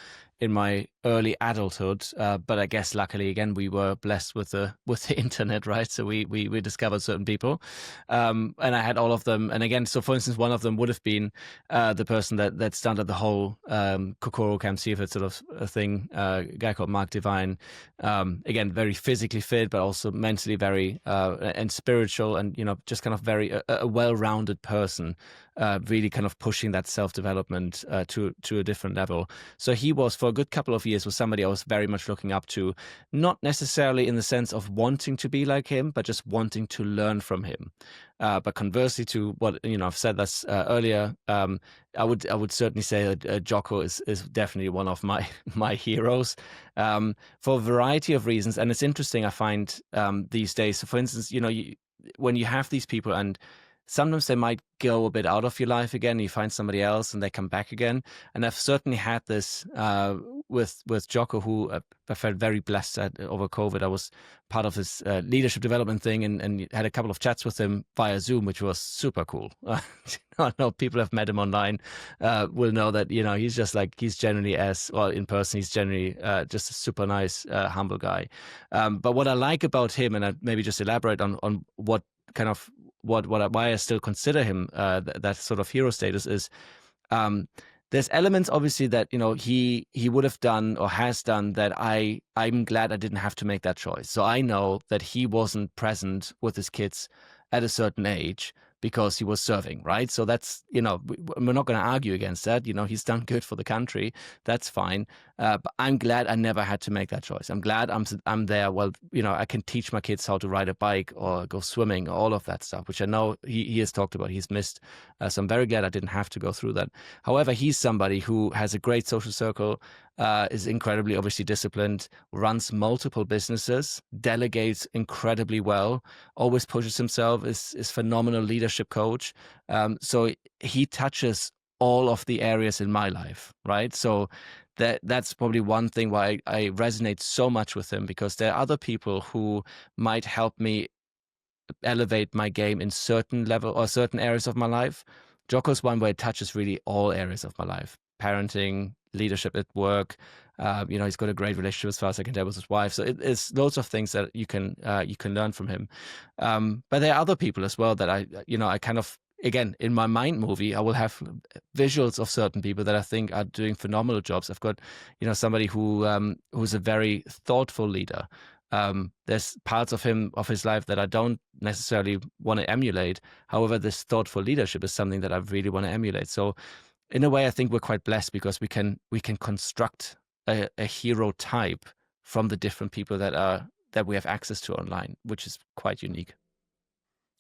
in my early adulthood, but I guess luckily again we were blessed with the internet, right? So we discovered certain people, and I had all of them. And again, so for instance, one of them would have been the person that started the whole Kokoro Camp Seaford sort of a thing, a guy called Mark Devine. Again, very physically fit, but also mentally very and spiritual, and just kind of very a well-rounded person. Really kind of pushing that self-development to a different level. So he was, for a good couple of years, was somebody I was very much looking up to, not necessarily in the sense of wanting to be like him, but just wanting to learn from him. But conversely to what I've said this earlier, I would certainly say that Jocko is definitely one of my heroes for a variety of reasons. And it's interesting, I find these days. So for instance, when you have these people and sometimes they might go a bit out of your life again. You find somebody else and they come back again. And I've certainly had this with Jocko, who I felt very blessed at over COVID. I was part of his leadership development thing and had a couple of chats with him via Zoom, which was super cool. I know people have met him online will know that, he's generally in person, he's generally just a super nice, humble guy. But what I like about him, and I maybe just elaborate on what kind of why I still consider him that sort of hero status is there's elements obviously that he would have done or has done that I'm glad I didn't have to make that choice. So I know that he wasn't present with his kids at a certain age because he was serving, right? So that's, we're not going to argue against that. He's done good for the country. That's fine. But I'm glad I never had to make that choice. I'm glad I'm there. Well, I can teach my kids how to ride a bike or go swimming, all of that stuff, which I know he has talked about. He's missed. So I'm very glad I didn't have to go through that. However, he's somebody who has a great social circle, is incredibly obviously disciplined, runs multiple businesses, delegates incredibly well, always pushes himself, is phenomenal leadership coach. So he touches all of the areas in my life, right? So that's probably one thing why I resonate so much with him, because there are other people who might help me elevate my game in certain level or certain areas of my life. Jocko's one where it touches really all areas of my life: parenting, leadership at work. He's got a great relationship as far as I can tell with his wife. So it's loads of things that you can learn from him. But there are other people as well that I kind of, again, in my mind movie, I will have visuals of certain people that I think are doing phenomenal jobs. I've got, somebody who's a very thoughtful leader. There's parts of his life that I don't necessarily want to emulate. However, this thoughtful leadership is something that I really want to emulate. So in a way, I think we're quite blessed because we can construct a hero type from the different people that we have access to online, which is quite unique.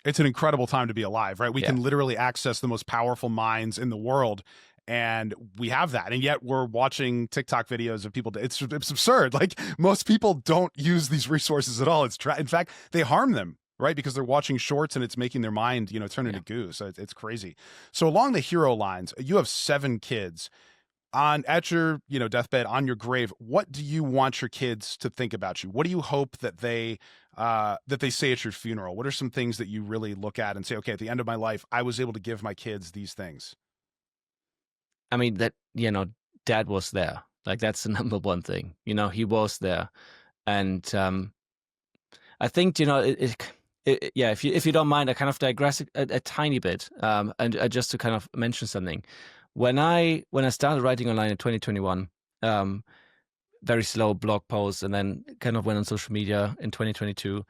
It's an incredible time to be alive, right? We Yeah. can literally access the most powerful minds in the world, and we have that. And yet we're watching TikTok videos of people. It's absurd. Like, most people don't use these resources at all. In fact, they harm them, right? Because they're watching shorts and it's making their mind, turn into goo. So it's crazy. So along the hero lines, you have 7 kids. At your deathbed, on your grave, what do you want your kids to think about you? What do you hope that they say at your funeral? What are some things that you really look at and say, okay, at the end of my life, I was able to give my kids these things? I mean, that, Dad was there. Like, that's the number one thing. He was there. And I think, if you don't mind, I kind of digress a tiny bit, and just to kind of mention something. When I started writing online in 2021, very slow blog posts, and then kind of went on social media in 2022,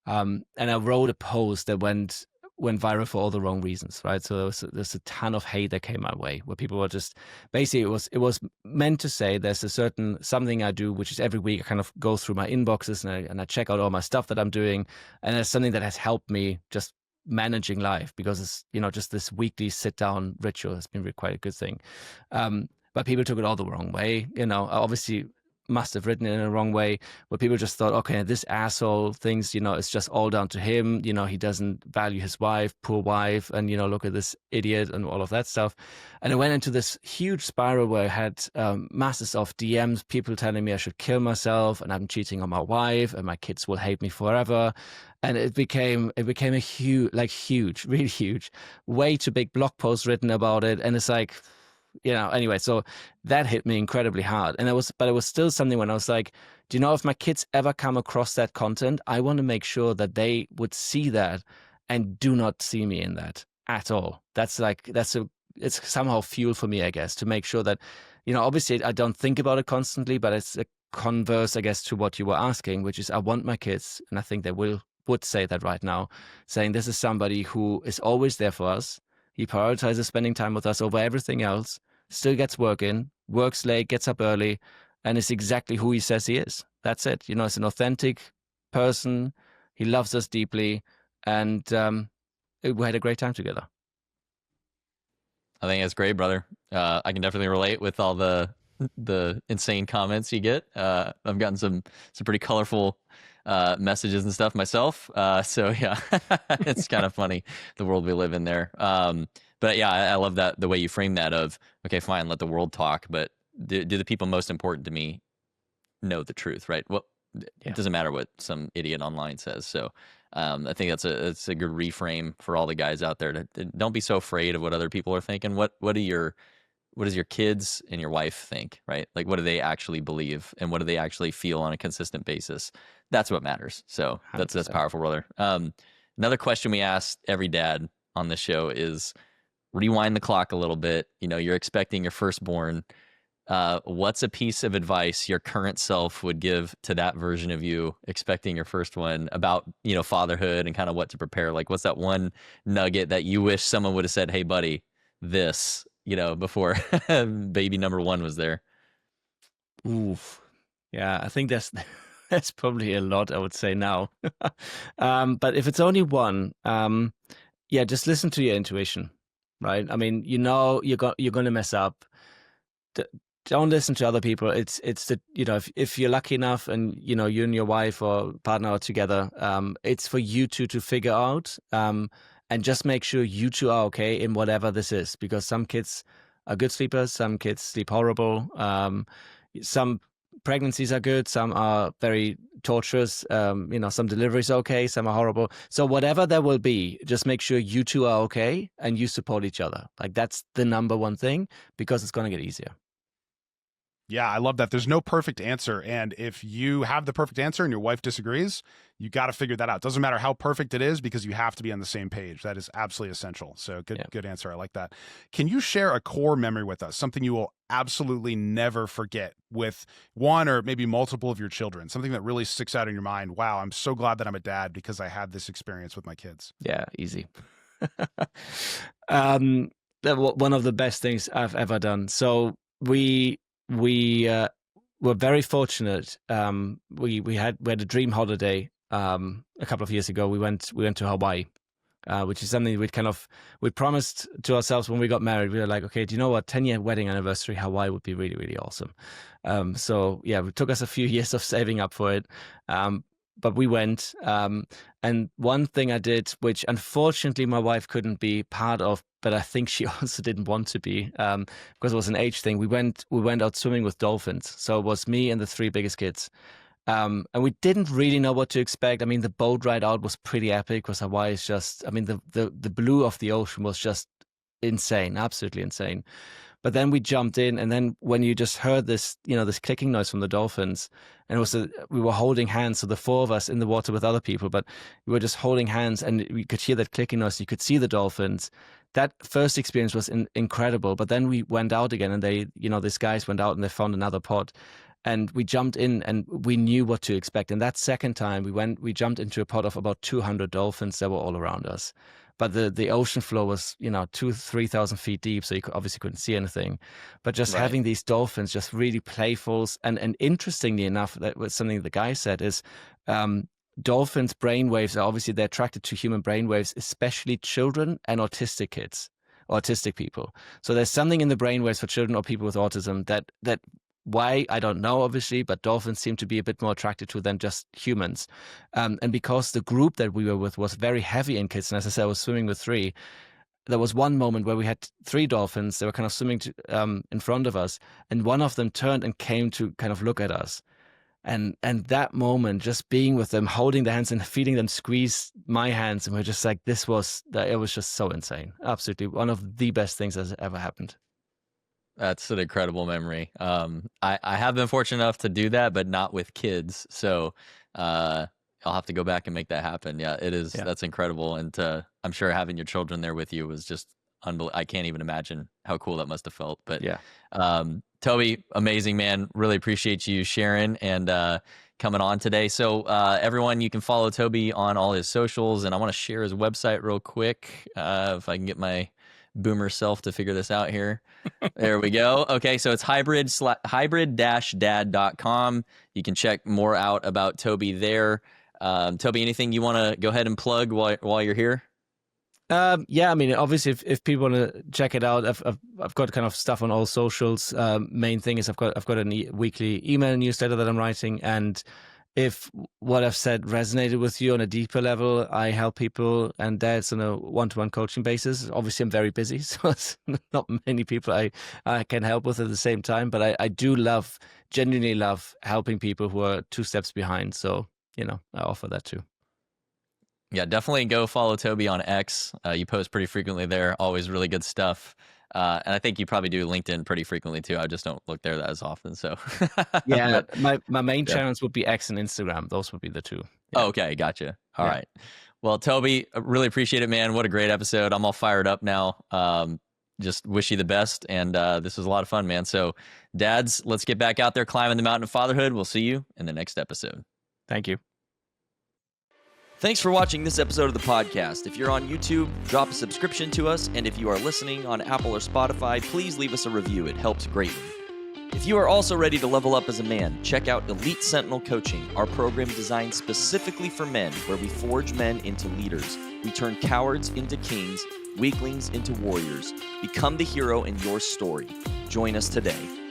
and I wrote a post that went viral for all the wrong reasons, right? So there's a ton of hate that came my way, where people were just basically, it was meant to say there's a certain something I do, which is every week I kind of go through my inboxes and I check out all my stuff that I'm doing, and it's something that has helped me just managing life, because it's just this weekly sit down ritual has been really quite a good thing. But people took it all the wrong way. I obviously must have written it in a wrong way, where people just thought, okay, this asshole thinks, it's just all down to him. He doesn't value his wife, poor wife, and, look at this idiot and all of that stuff. And I went into this huge spiral where I had masses of DMs, people telling me I should kill myself and I'm cheating on my wife and my kids will hate me forever. And it became a huge, really huge, way too big blog post written about it. And it's like, anyway, so that hit me incredibly hard. And it was still something when I was like, do you know, if my kids ever come across that content, I want to make sure that they would see that and do not see me in that at all. It's somehow fuel for me, I guess, to make sure that, obviously I don't think about it constantly, but it's a converse, I guess, to what you were asking, which is I want my kids, and I think they would say that right now, saying this is somebody who is always there for us. He prioritizes spending time with us over everything else, still gets work in, works late, gets up early, and is exactly who he says he is. That's it. It's an authentic person. He loves us deeply, and we had a great time together. I think that's great, brother. I can definitely relate with all the insane comments you get. I've gotten some pretty colorful messages and stuff myself. So yeah, it's kind of funny, the world we live in there. But yeah, I love that, the way you frame that of, okay, fine, let the world talk, but do the people most important to me know the truth, right? Well, it doesn't matter what some idiot online says. So I think it's a good reframe for all the guys out there to don't be so afraid of what other people are thinking. What does your kids and your wife think, right? Like, what do they actually believe and what do they actually feel on a consistent basis? That's what matters. So that's 100%. powerful, brother. Another question we ask every dad on the show is, rewind the clock a little bit. You're expecting your firstborn. what's a piece of advice your current self would give to that version of you expecting your first one about, fatherhood and kind of what to prepare? Like, what's that one nugget that you wish someone would have said, hey, buddy, this, before baby number one was there? Oof. Yeah, I think that's probably a lot, I would say now. But if it's only one, yeah, just listen to your intuition, right? I mean, you're going to mess up. Don't listen to other people. It's the, if you're lucky enough and, you and your wife or partner are together, it's for you two to figure out, and just make sure you two are okay in whatever this is, because some kids are good sleepers, some kids sleep horrible. Some pregnancies are good, some are very torturous. Some deliveries are okay, some are horrible. So whatever there will be, just make sure you two are okay and you support each other. Like, that's the number one thing, because it's going to get easier. Yeah, I love that. There's no perfect answer. And if you have the perfect answer and your wife disagrees, you got to figure that out. Doesn't matter how perfect it is, because you have to be on the same page. That is absolutely essential. So good answer. I like that. Can you share a core memory with us? Something you will absolutely never forget with one or maybe multiple of your children? Something that really sticks out in your mind. Wow, I'm so glad that I'm a dad because I had this experience with my kids. Yeah, easy. One of the best things I've ever done. So we were very fortunate. We had a dream holiday a couple of years ago. We went to Hawaii, which is something we promised to ourselves when we got married. We were like, okay, do you know what? 10-year wedding anniversary, Hawaii would be really, really awesome. So yeah, it took us a few years of saving up for it. But we went, and one thing I did, which unfortunately my wife couldn't be part of, but I think she also didn't want to be, because it was an age thing. We went out swimming with dolphins. So it was me and the 3 biggest kids. And we didn't really know what to expect. I mean, the boat ride out was pretty epic, because Hawaii is just, I mean, the blue of the ocean was just insane, absolutely insane. But then we jumped in, and then when you just heard this, this clicking noise from the dolphins, and we were holding hands, so the 4 of us in the water with other people, but we were just holding hands, and we could hear that clicking noise. You could see the dolphins. That first experience was incredible. But then we went out again, and these guys went out and they found another pod, and we jumped in, and we knew what to expect. And that second time we jumped into a pod of about 200 dolphins that were all around us. But the ocean floor was, 2,000-3,000 feet deep, so you obviously couldn't see anything. But just having these dolphins just really playful, and interestingly enough, that was something the guy said is, dolphins' brainwaves are they're attracted to human brainwaves, especially children and autistic kids, autistic people. So there's something in the brainwaves for children or people with autism that why, I don't know, obviously, but dolphins seem to be a bit more attracted to than just humans. And because the group that we were with was very heavy in kids, and as I said, I was swimming with 3, there was one moment where we had 3 dolphins. They were kind of swimming in front of us, and one of them turned and came to kind of look at us. And that moment, just being with them, holding their hands and feeling them squeeze my hands, and we're just like, it was just so insane. Absolutely one of the best things that's ever happened. That's an incredible memory. I have been fortunate enough to do that, but not with kids. So I'll have to go back and make that happen. Yeah, it is. Yeah. That's incredible. And I'm sure having your children there with you was just unbelievable. I can't even imagine how cool that must have felt. But yeah, Tobi, amazing, man. Really appreciate you sharing and coming on today. So everyone, you can follow Tobi on all his socials. And I want to share his website real quick if I can get my boomer self to figure this out here. There we go. Okay, so it's hybrid-dad.com. You can check more out about Tobi there. Tobi, anything you want to go ahead and plug while you're here? Yeah, I mean, obviously, if people want to check it out, I've got kind of stuff on all socials. Main thing is I've got a weekly email newsletter that I'm writing, and if what I've said resonated with you on a deeper level, I help people and dads on a one-to-one coaching basis. Obviously, I'm very busy, so it's not many people I can help with at the same time. But I do genuinely love helping people who are 2 steps behind. So, I offer that too. Yeah, definitely go follow Tobi on X. You post pretty frequently there. Always really good stuff. And I think you probably do LinkedIn pretty frequently too. I just don't look there as often. So yeah, my main channels would be X and Instagram. Those would be the 2. Yeah. Oh, okay, gotcha. All right. Well, Tobi, I really appreciate it, man. What a great episode. I'm all fired up now. just wish you the best. And this was a lot of fun, man. So dads, let's get back out there climbing the mountain of fatherhood. We'll see you in the next episode. Thank you. Thanks for watching this episode of the podcast. If you're on YouTube, drop a subscription to us. And if you are listening on Apple or Spotify, please leave us a review. It helps greatly. If you are also ready to level up as a man, check out Elite Sentinel Coaching, our program designed specifically for men, where we forge men into leaders. We turn cowards into kings, weaklings into warriors. Become the hero in your story. Join us today.